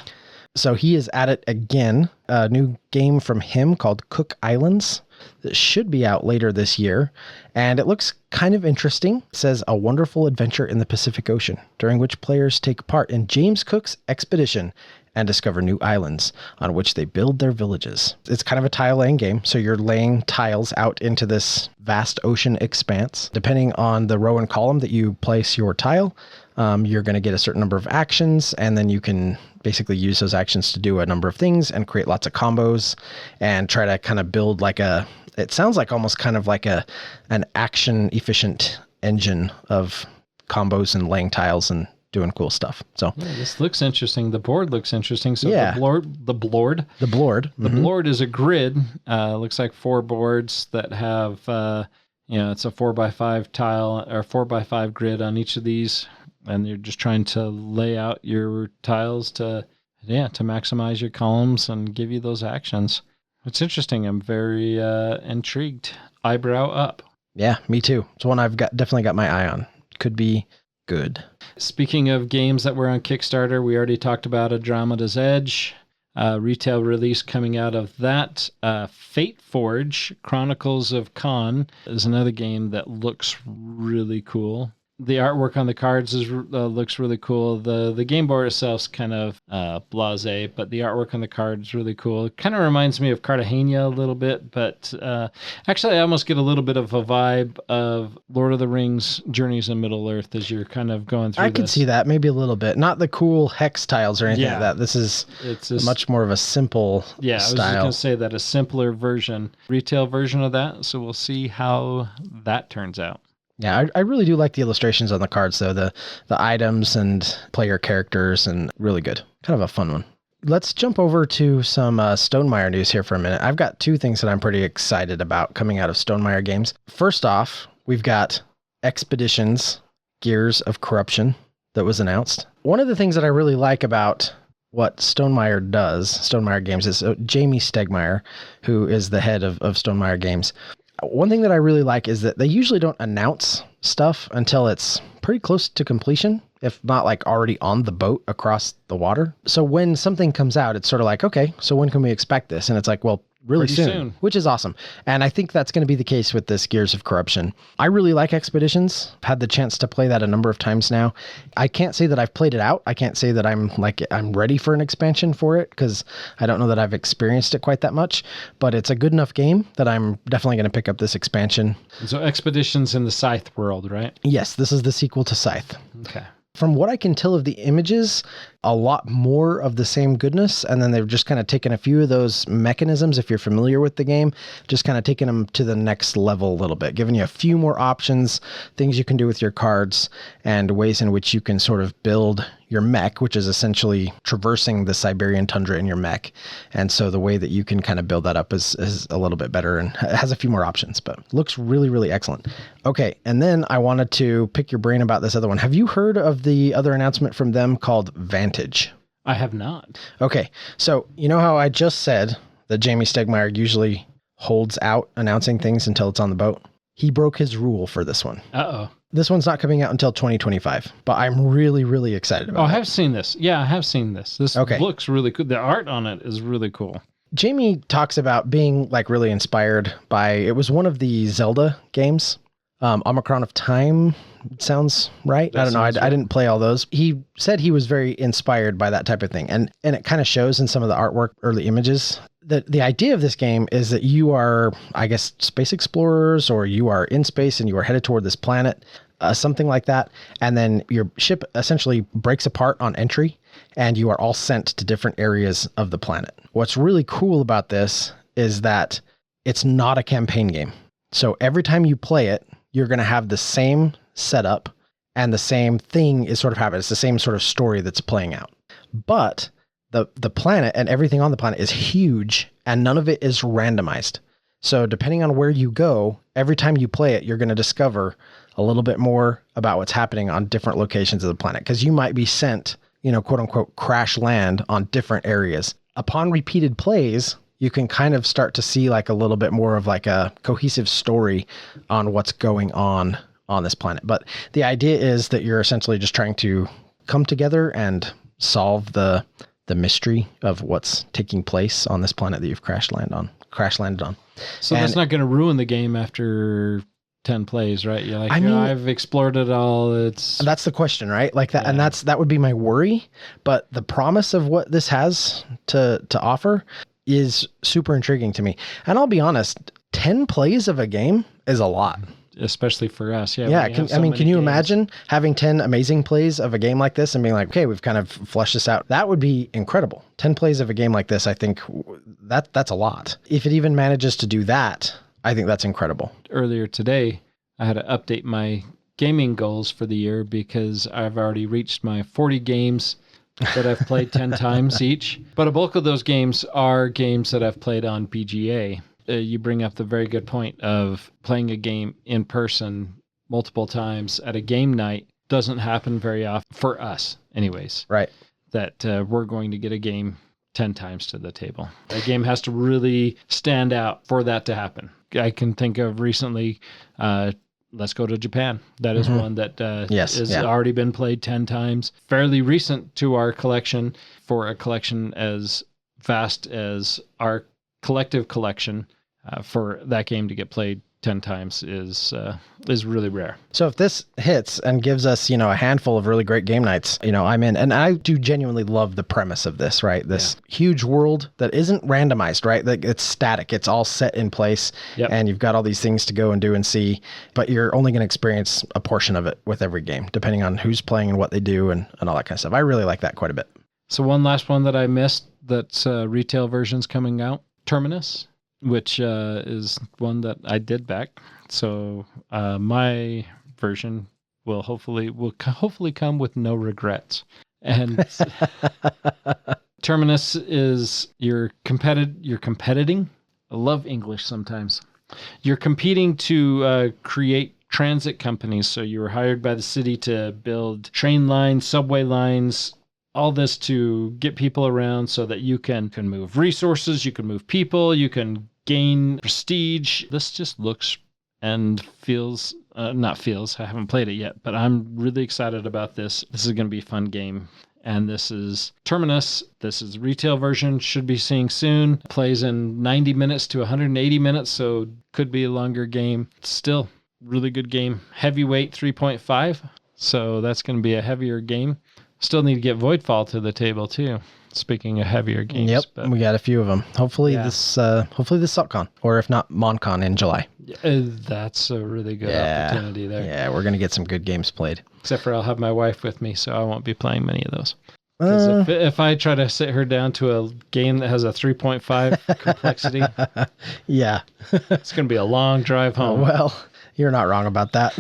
So he is at it again. A new game from him called Cook Islands that should be out later this year. And it looks kind of interesting. It says a wonderful adventure in the Pacific Ocean, during which players take part in James Cook's expedition and discover new islands on which they build their villages. It's kind of a tile laying game, so you're laying tiles out into this vast ocean expanse. Depending on the row and column that you place your tile, you're going to get a certain number of actions, and then you can basically use those actions to do a number of things and create lots of combos and try to kind of build like it sounds like almost kind of like an action efficient engine of combos and laying tiles and doing cool stuff. So yeah, this looks interesting. The board looks interesting. So yeah. the board is a grid. Looks like 4 boards that have, it's a 4x5 tile or 4x5 grid on each of these. And you're just trying to lay out your tiles to maximize your columns and give you those actions. It's interesting. I'm very intrigued. Eyebrow up. Yeah, me too. It's one I've definitely got my eye on. Could be good. Speaking of games that were on Kickstarter, we already talked about Andromeda's Edge. Retail release coming out of that. Fate Forge, Chronicles of Khan is another game that looks really cool. The artwork on the cards looks really cool. The game board itself's kind of blasé, but the artwork on the card is really cool. It kind of reminds me of Cartagena a little bit, but actually I almost get a little bit of a vibe of Lord of the Rings Journeys in Middle-earth as you're kind of going through I could see that, maybe a little bit. Not the cool hex tiles or anything like that. This is much more of a simple style. I was just going to say that, a simpler version, retail version of that, so we'll see how that turns out. Yeah, I really do like the illustrations on the cards, though. The items and player characters, and really good. Kind of a fun one. Let's jump over to some Stonemaier news here for a minute. I've got 2 things that I'm pretty excited about coming out of Stonemaier games. First off, we've got Expeditions, Gears of Corruption that was announced. One of the things that I really like about what Stonemaier Games, is Jamie Stegmaier, who is the head of Stonemaier Games. One thing that I really like is that they usually don't announce stuff until it's pretty close to completion, if not like already on the boat across the water. So when something comes out, it's sort of like, okay, so when can we expect this? And it's like, well, really soon, which is awesome. And I think that's going to be the case with this Gears of Corruption. I really like Expeditions. I've had the chance to play that a number of times now. I can't say that I've played it out. I can't say that I'm ready for an expansion for it, because I don't know that I've experienced it quite that much, but it's a good enough game that I'm definitely going to pick up this expansion. So Expeditions in the Scythe world, right? Yes, this is the sequel to Scythe. Okay. From what I can tell of the images, a lot more of the same goodness, and then they've just kind of taken a few of those mechanisms, if you're familiar with the game, just kind of taking them to the next level a little bit, giving you a few more options, things you can do with your cards, and ways in which you can sort of build your mech, which is essentially traversing the Siberian tundra in your mech. And so the way that you can kind of build that up is a little bit better and has a few more options, but looks really, really excellent. Okay, and then I wanted to pick your brain about this other one. Have you heard of the other announcement from them called Vantage? I have not. Okay, so you know how I just said that Jamie Stegmaier usually holds out announcing things until it's on the boat? He broke his rule for this one. Uh-oh. This one's not coming out until 2025, but I'm really, really excited about it. I have seen this. Yeah, I have seen this. This looks really cool. The art on it is really cool. Jamie talks about being like really inspired by, it was one of the Zelda games. Omicron of Time sounds right. I don't know. I didn't play all those. He said he was very inspired by that type of thing. And it kind of shows in some of the artwork, early images. The idea of this game is that you are, I guess, space explorers, or you are in space and you are headed toward this planet, something like that. And then your ship essentially breaks apart on entry and you are all sent to different areas of the planet. What's really cool about this is that it's not a campaign game. So every time you play it, you're going to have the same setup and the same thing is sort of happening. It's the same sort of story that's playing out. But the planet and everything on the planet is huge and none of it is randomized. So depending on where you go, every time you play it, you're going to discover a little bit more about what's happening on different locations of the planet, because you might be sent, quote unquote, crash land on different areas. Upon repeated plays, you can kind of start to see like a little bit more of like a cohesive story on what's going on this planet. But the idea is that you're essentially just trying to come together and solve the the mystery of what's taking place on this planet that you've crash landed on. So that's not going to ruin the game after 10 plays, right? You're like, I mean, I've explored it all. That's the question, right? Like that, and that would be my worry. But the promise of what this has to offer is super intriguing to me. And I'll be honest, 10 plays of a game is a lot. Especially for us. Yeah. Can you imagine having 10 amazing plays of a game like this and being like, okay, we've kind of fleshed this out? That would be incredible. 10 plays of a game like this, I think that's a lot. If it even manages to do that, I think that's incredible. Earlier today, I had to update my gaming goals for the year because I've already reached my 40 games that I've played 10 times each. But a bulk of those games are games that I've played on BGA. You bring up the very good point of playing a game in person multiple times at a game night doesn't happen very often for us anyways. Right. That we're going to get a game 10 times to the table. A game has to really stand out for that to happen. I can think of recently, Let's Go to Japan. That is one that has already been played 10 times. Fairly recent to our collection, for a collection as vast as our collective collection. For that game to get played 10 times is really rare. So if this hits and gives us, a handful of really great game nights, I'm in. And I do genuinely love the premise of this, right? This huge world that isn't randomized, right? That it's static. It's all set in place. Yep. And you've got all these things to go and do and see, but you're only going to experience a portion of it with every game, depending on who's playing and what they do and all that kind of stuff. I really like that quite a bit. So one last one that I missed that's retail version's coming out, Terminus, which is one that I did back. So my version will hopefully come with no regrets. And Terminus is you're competing. I love English sometimes. You're competing to create transit companies. So you were hired by the city to build train lines, subway lines, all this to get people around so that you can move resources, you can move people, you can gain prestige. This just looks and feels, I haven't played it yet, but I'm really excited about this. This is going to be a fun game. And this is Terminus. This is the retail version, should be seeing soon. Plays in 90 minutes to 180 minutes, so could be a longer game. Still, really good game. Heavyweight 3.5, so that's going to be a heavier game. Still need to get Voidfall to the table too. Speaking of heavier games. Yep, but we got a few of them. Hopefully this SupCon, or if not MonCon in July. That's a really good opportunity there. Yeah, we're going to get some good games played. Except for I'll have my wife with me, so I won't be playing many of those. Because if I try to sit her down to a game that has a 3.5 complexity, yeah, it's going to be a long drive home. Well, you're not wrong about that.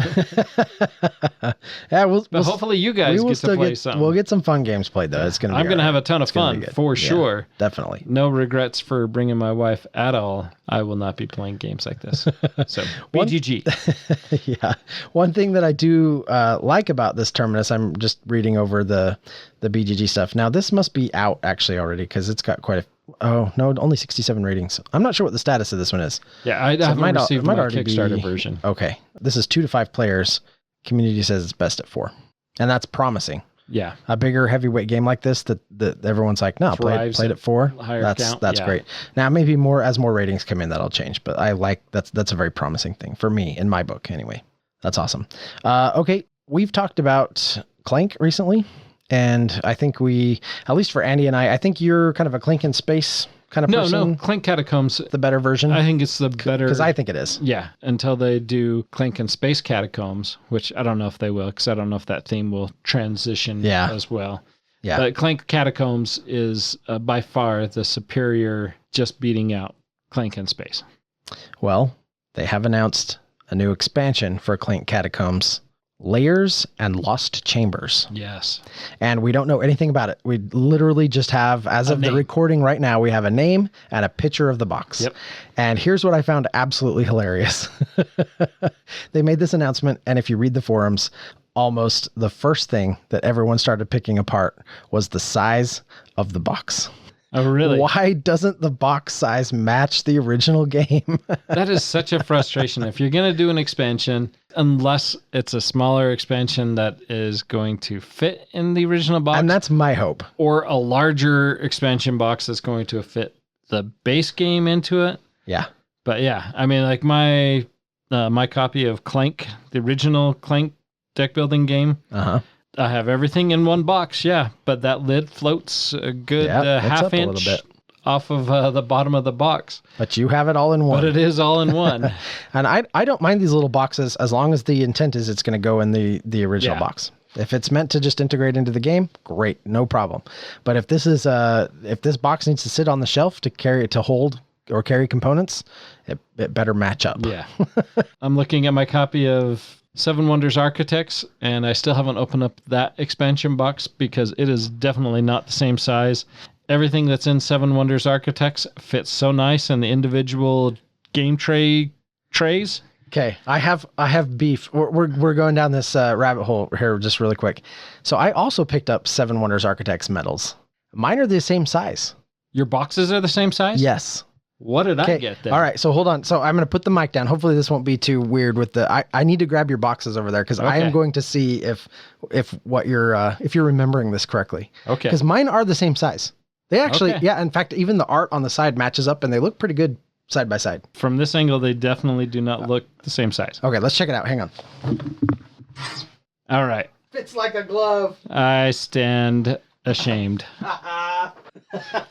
Yeah, but hopefully you guys get to play something. We'll get some fun games played though. It's I'm going to have a ton of fun for sure. Definitely. No regrets for bringing my wife at all. I will not be playing games like this. So BGG. Yeah. One thing that I do like about this Terminus, I'm just reading over the BGG stuff. Now this must be out actually already because it's got quite a only 67 ratings. I'm not sure what the status of this one is. Yeah, I haven't received my Kickstarter version. Okay. This is 2 to 5 players. Community says it's best at 4. And that's promising. Yeah. A bigger heavyweight game like this that everyone's like, no, played at 4. That's great. Now maybe as more ratings come in, that'll change. But I like that's a very promising thing for me in my book anyway. That's awesome. Okay. We've talked about Clank recently. And I think at least for Andy and I think you're kind of a Clink in Space kind of person. No, Clank Catacombs. The better version? I think it's the better. Because I think it is. Yeah, until they do Clank in Space Catacombs, which I don't know if they will, because I don't know if that theme will transition as well. Yeah. But Clank Catacombs is by far the superior, just beating out Clank in Space. Well, they have announced a new expansion for Clank Catacombs. Layers and Lost Chambers. Yes. And we don't know anything about it. We literally just have, as of the recording right now, we have a name and a picture of the box. Yep. And here's what I found absolutely hilarious. They made this announcement, and if you read the forums, almost the first thing that everyone started picking apart was the size of the box. Oh, really? Why doesn't the box size match the original game? That is such a frustration. If you're going to do an expansion, unless it's a smaller expansion that is going to fit in the original box. And that's my hope. Or a larger expansion box that's going to fit the base game into it. Yeah. But yeah, I mean, like my copy of Clank, the original Clank deck building game, I have everything in one box, yeah. But that lid floats a good half inch off of the bottom of the box. But you have it all in one. But it is all in one. And I don't mind these little boxes as long as the intent is it's going to go in the original box. If it's meant to just integrate into the game, great, no problem. But if this is if this box needs to sit on the shelf to hold or carry components, it better match up. Yeah. I'm looking at my copy of Seven Wonders Architects, and I still haven't opened up that expansion box because it is definitely not the same size. Everything that's in Seven Wonders Architects fits so nice in the individual game trays. Okay, I have beef. We're going down this rabbit hole here just really quick. So I also picked up Seven Wonders Architects medals. Mine are the same size. Your boxes are the same size? Yes. What did I get then? All right, so hold on. So I'm going to put the mic down. Hopefully this won't be too weird with I need to grab your boxes over there because I am going to see if you're remembering this correctly. Okay. Because mine are the same size. They actually, in fact, even the art on the side matches up and they look pretty good side by side. From this angle, they definitely do not look the same size. Okay, let's check it out. Hang on. All right. Fits like a glove. I stand ashamed.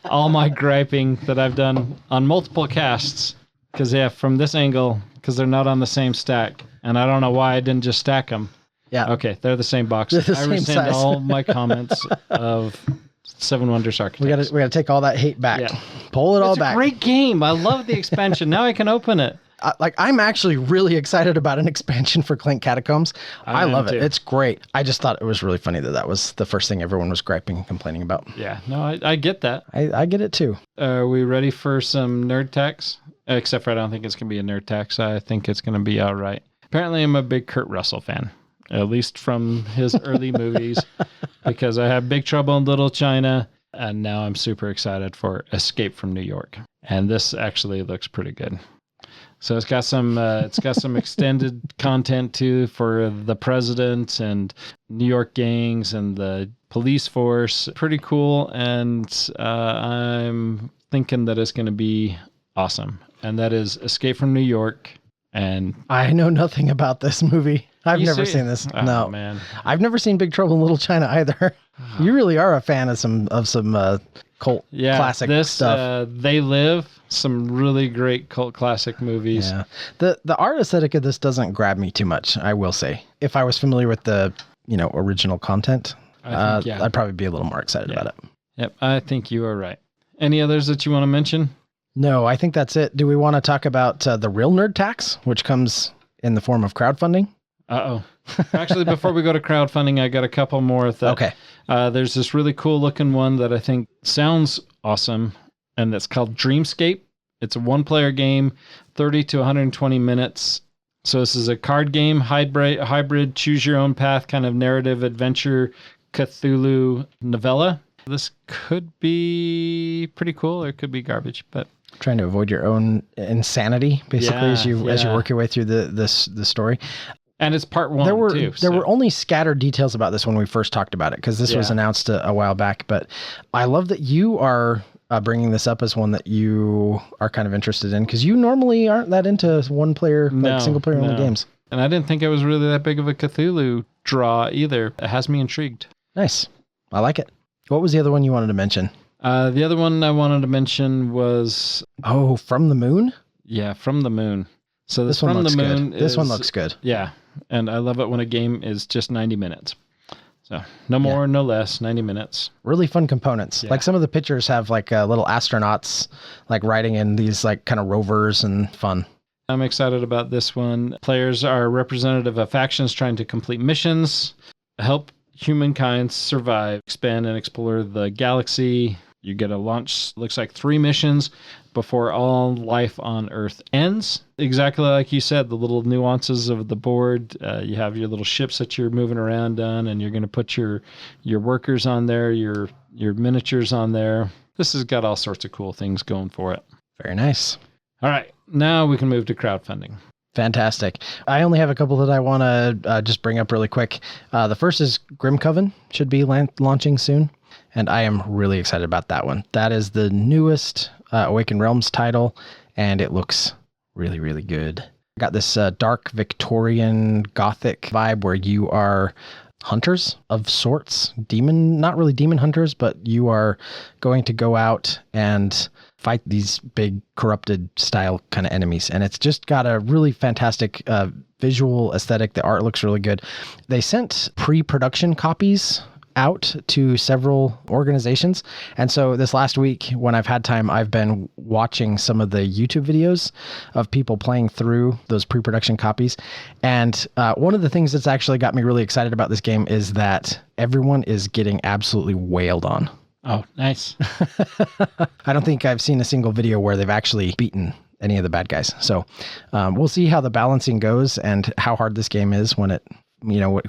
All my griping that I've done on multiple casts, because from this angle, because they're not on the same stack, and I don't know why I didn't just stack them. Yeah. Okay, they're the same box. I rescind all my comments of Seven Wonders Architects. We gotta take all that hate back. Yeah. Pull it all back. It's a great game. I love the expansion. Now I can open it. I'm actually really excited about an expansion for Clank Catacombs. I love it. Too. It's great. I just thought it was really funny that was the first thing everyone was griping and complaining about. Yeah, no, I get that. I get it too. Are we ready for some nerd tax? Except for I don't think it's going to be a nerd tax. I think it's going to be all right. Apparently, I'm a big Kurt Russell fan, at least from his early movies, because I have Big Trouble in Little China, and now I'm super excited for Escape from New York. And this actually looks pretty good. So it's got some extended content too for the president and New York gangs and the police force. Pretty cool, and I'm thinking that it's going to be awesome. And that is Escape from New York. And I know nothing about this movie. I've never seen this. Oh, no, man. I've never seen Big Trouble in Little China either. You really are a fan of some cult classic stuff. They Live, some really great cult classic movies. Yeah. The art aesthetic of this doesn't grab me too much, I will say. If I was familiar with the original content, I'd probably be a little more excited about it. Yep, I think you are right. Any others that you want to mention? No, I think that's it. Do we want to talk about the real nerd tax, which comes in the form of crowdfunding? Actually, before we go to crowdfunding, I got a couple more. Okay. There's this really cool looking one that I think sounds awesome, and that's called Dreamscape. It's a one-player game, 30 to 120 minutes. So this is a card game, hybrid choose-your-own-path kind of narrative adventure Cthulhu novella. This could be pretty cool, or it could be garbage, but trying to avoid your own insanity, basically, as you work your way through the story. And it's part one, There were only scattered details about this when we first talked about it, because this was announced a while back. But I love that you are bringing this up as one that you are kind of interested in, because you normally aren't that into one-player, single-player only games. And I didn't think I was really that big of a Cthulhu draw either. It has me intrigued. Nice. I like it. What was the other one you wanted to mention? The other one I wanted to mention was... Oh, From the Moon? Yeah, From the Moon. So this one looks good. This one looks good. Yeah, and I love it when a game is just 90 minutes. So no more, no less, 90 minutes. Really fun components. Yeah. Like some of the pictures have like little astronauts like riding in these like kind of rovers, and fun. I'm excited about this one. Players are representative of factions trying to complete missions, help humankind survive, expand and explore the galaxy. You get a launch, looks like 3 missions before all life on Earth ends. Exactly like you said, the little nuances of the board. You have your little ships that you're moving around on, and you're going to put your workers on there, your miniatures on there. This has got all sorts of cool things going for it. Very nice. All right, now we can move to crowdfunding. Fantastic. I only have a couple that I want to just bring up really quick. The first is Grim Coven, should be launching soon, and I am really excited about that one. That is the newest Awakened Realms title, and it looks really, really good. Got this dark Victorian Gothic vibe where you are hunters of sorts. Not really demon hunters, but you are going to go out and fight these big corrupted style kind of enemies. And it's just got a really fantastic visual aesthetic. The art looks really good. They sent pre-production copies out to several organizations. And so this last week, when I've had time, I've been watching some of the YouTube videos of people playing through those pre-production copies. And one of the things that's actually got me really excited about this game is that everyone is getting absolutely wailed on. Oh, nice. I don't think I've seen a single video where they've actually beaten any of the bad guys. So we'll see how the balancing goes and how hard this game is when it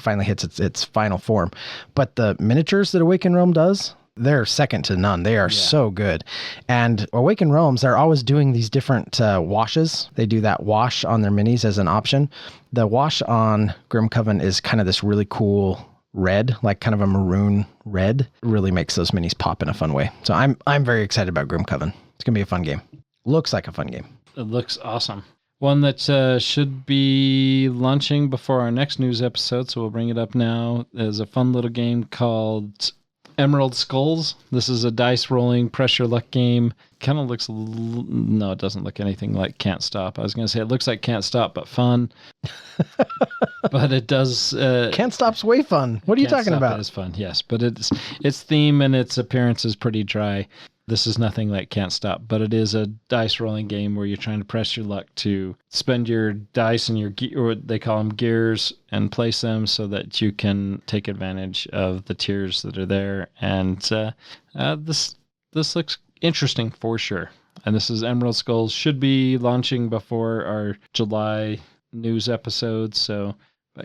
finally hits its final form. But the miniatures that Awakened Realm does, they're second to none. They are so good. And Awakened Realms, they're always doing these different washes. They do that wash on their minis as an option. The wash on Grim Coven is kind of this really cool red, like kind of a maroon red. It really makes those minis pop in a fun way. So I'm very excited about Grim Coven. It's going to be a fun game. Looks like a fun game. It looks awesome. One that should be launching before our next news episode, so we'll bring it up now, is a fun little game called Emerald Skulls. This is a dice rolling pressure luck game. Kind of looks... No, it doesn't look anything like Can't Stop. I was going to say it looks like Can't Stop, but fun. But it does... Can't Stop's way fun. What are you talking about? It is fun, yes. But its theme and its appearance is pretty dry. This is nothing like Can't Stop, but it is a dice rolling game where you're trying to press your luck to spend your dice and your or they call them gears, and place them so that you can take advantage of the tiers that are there. And this looks interesting for sure. And this is Emerald Skulls. Should be launching before our July news episode, so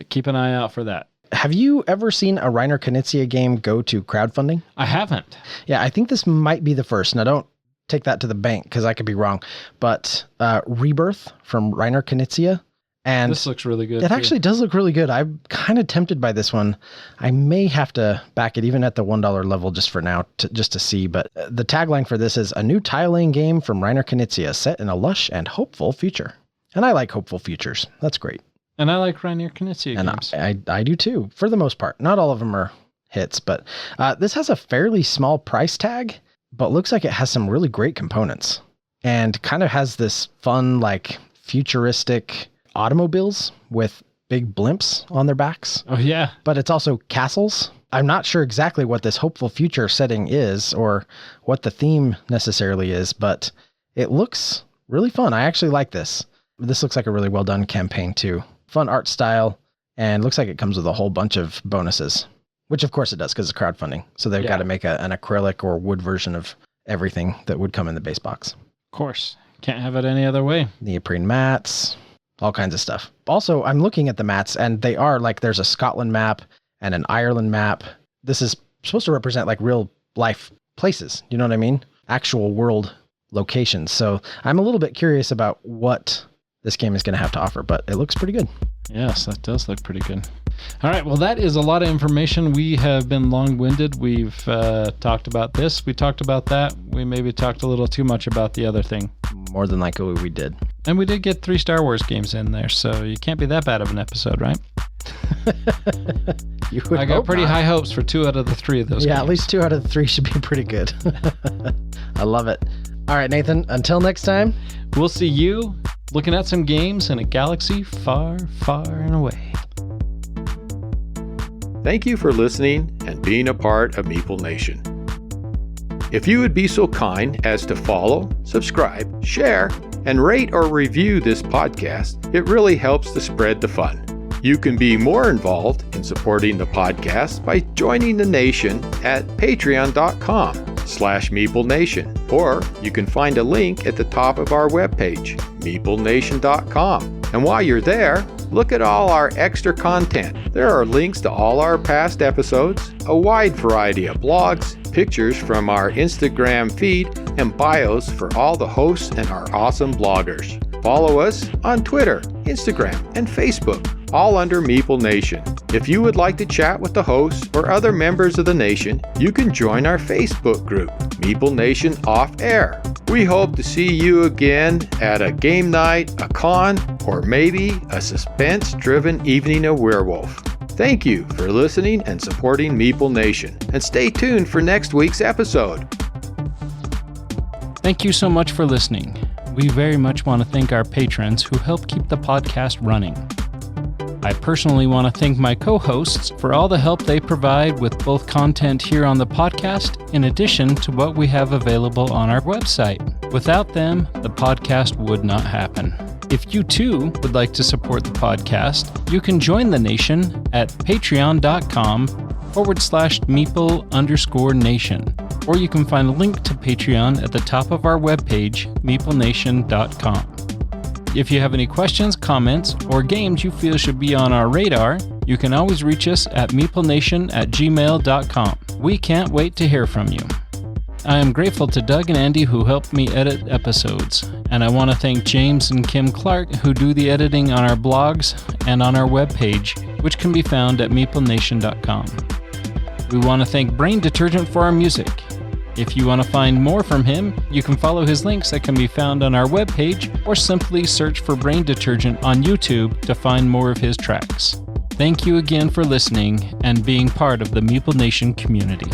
keep an eye out for that. Have you ever seen a Reiner Knizia game go to crowdfunding? I haven't. Yeah, I think this might be the first. Now, don't take that to the bank because I could be wrong. But Rebirth from Reiner Knizia. And this looks really good. It actually does look really good. I'm kind of tempted by this one. I may have to back it even at the $1 level just for now, just to see. But the tagline for this is a new tile-laying game from Reiner Knizia set in a lush and hopeful future. And I like hopeful futures. That's great. And I like Reiner Knizia games. And I do too, for the most part. Not all of them are hits, but this has a fairly small price tag, but looks like it has some really great components. And kind of has this fun, like, futuristic automobiles with big blimps on their backs. Oh, yeah. But it's also castles. I'm not sure exactly what this hopeful future setting is or what the theme necessarily is, but it looks really fun. I actually like this. This looks like a really well done campaign too. Fun art style, and looks like it comes with a whole bunch of bonuses, which of course it does because it's crowdfunding. So they've got to make an acrylic or wood version of everything that would come in the base box. Of course. Can't have it any other way. Neoprene mats, all kinds of stuff. Also, I'm looking at the mats, and they are like, there's a Scotland map and an Ireland map. This is supposed to represent like real life places. You know what I mean? Actual world locations. So I'm a little bit curious about what this game is going to have to offer, but it looks pretty good. Yes, that does look pretty good. All right, well, that is a lot of information. We have been long-winded. We've talked about this. We talked about that. We maybe talked a little too much about the other thing. More than likely we did. And we did get 3 Star Wars games in there, so you can't be that bad of an episode, right? I got pretty high hopes for 2 out of the 3 of those games. Yeah, at least 2 out of the 3 should be pretty good. I love it. All right, Nathan, until next time. We'll see you looking at some games in a galaxy far, far and away. Thank you for listening and being a part of Meeple Nation. If you would be so kind as to follow, subscribe, share, and rate or review this podcast, it really helps to spread the fun. You can be more involved in supporting the podcast by joining the nation at patreon.com/MeepleNation, or you can find a link at the top of our webpage, meeplenation.com. And while you're there, look at all our extra content. There are links to all our past episodes, a wide variety of blogs, pictures from our Instagram feed, and bios for all the hosts and our awesome bloggers. Follow us on Twitter, Instagram, and Facebook, all under Meeple Nation. If you would like to chat with the hosts or other members of the nation, you can join our Facebook group, Meeple Nation Off Air. We hope to see you again at a game night, a con, or maybe a suspense-driven evening of werewolf. Thank you for listening and supporting Meeple Nation, and stay tuned for next week's episode. Thank you so much for listening. We very much want to thank our patrons who help keep the podcast running. I personally want to thank my co-hosts for all the help they provide with both content here on the podcast, in addition to what we have available on our website. Without them, the podcast would not happen. If you too would like to support the podcast, you can join the nation at patreon.com/Meeple_nation. Or you can find a link to Patreon at the top of our webpage, meeplenation.com. If you have any questions, comments, or games you feel should be on our radar, you can always reach us at meeplenation@gmail.com. We can't wait to hear from you. I am grateful to Doug and Andy who helped me edit episodes, and I want to thank James and Kim Clark who do the editing on our blogs and on our webpage, which can be found at meeplenation.com. We want to thank Brain Detergent for our music. If you want to find more from him, you can follow his links that can be found on our webpage, or simply search for Brain Detergent on YouTube to find more of his tracks. Thank you again for listening and being part of the Meeple Nation community.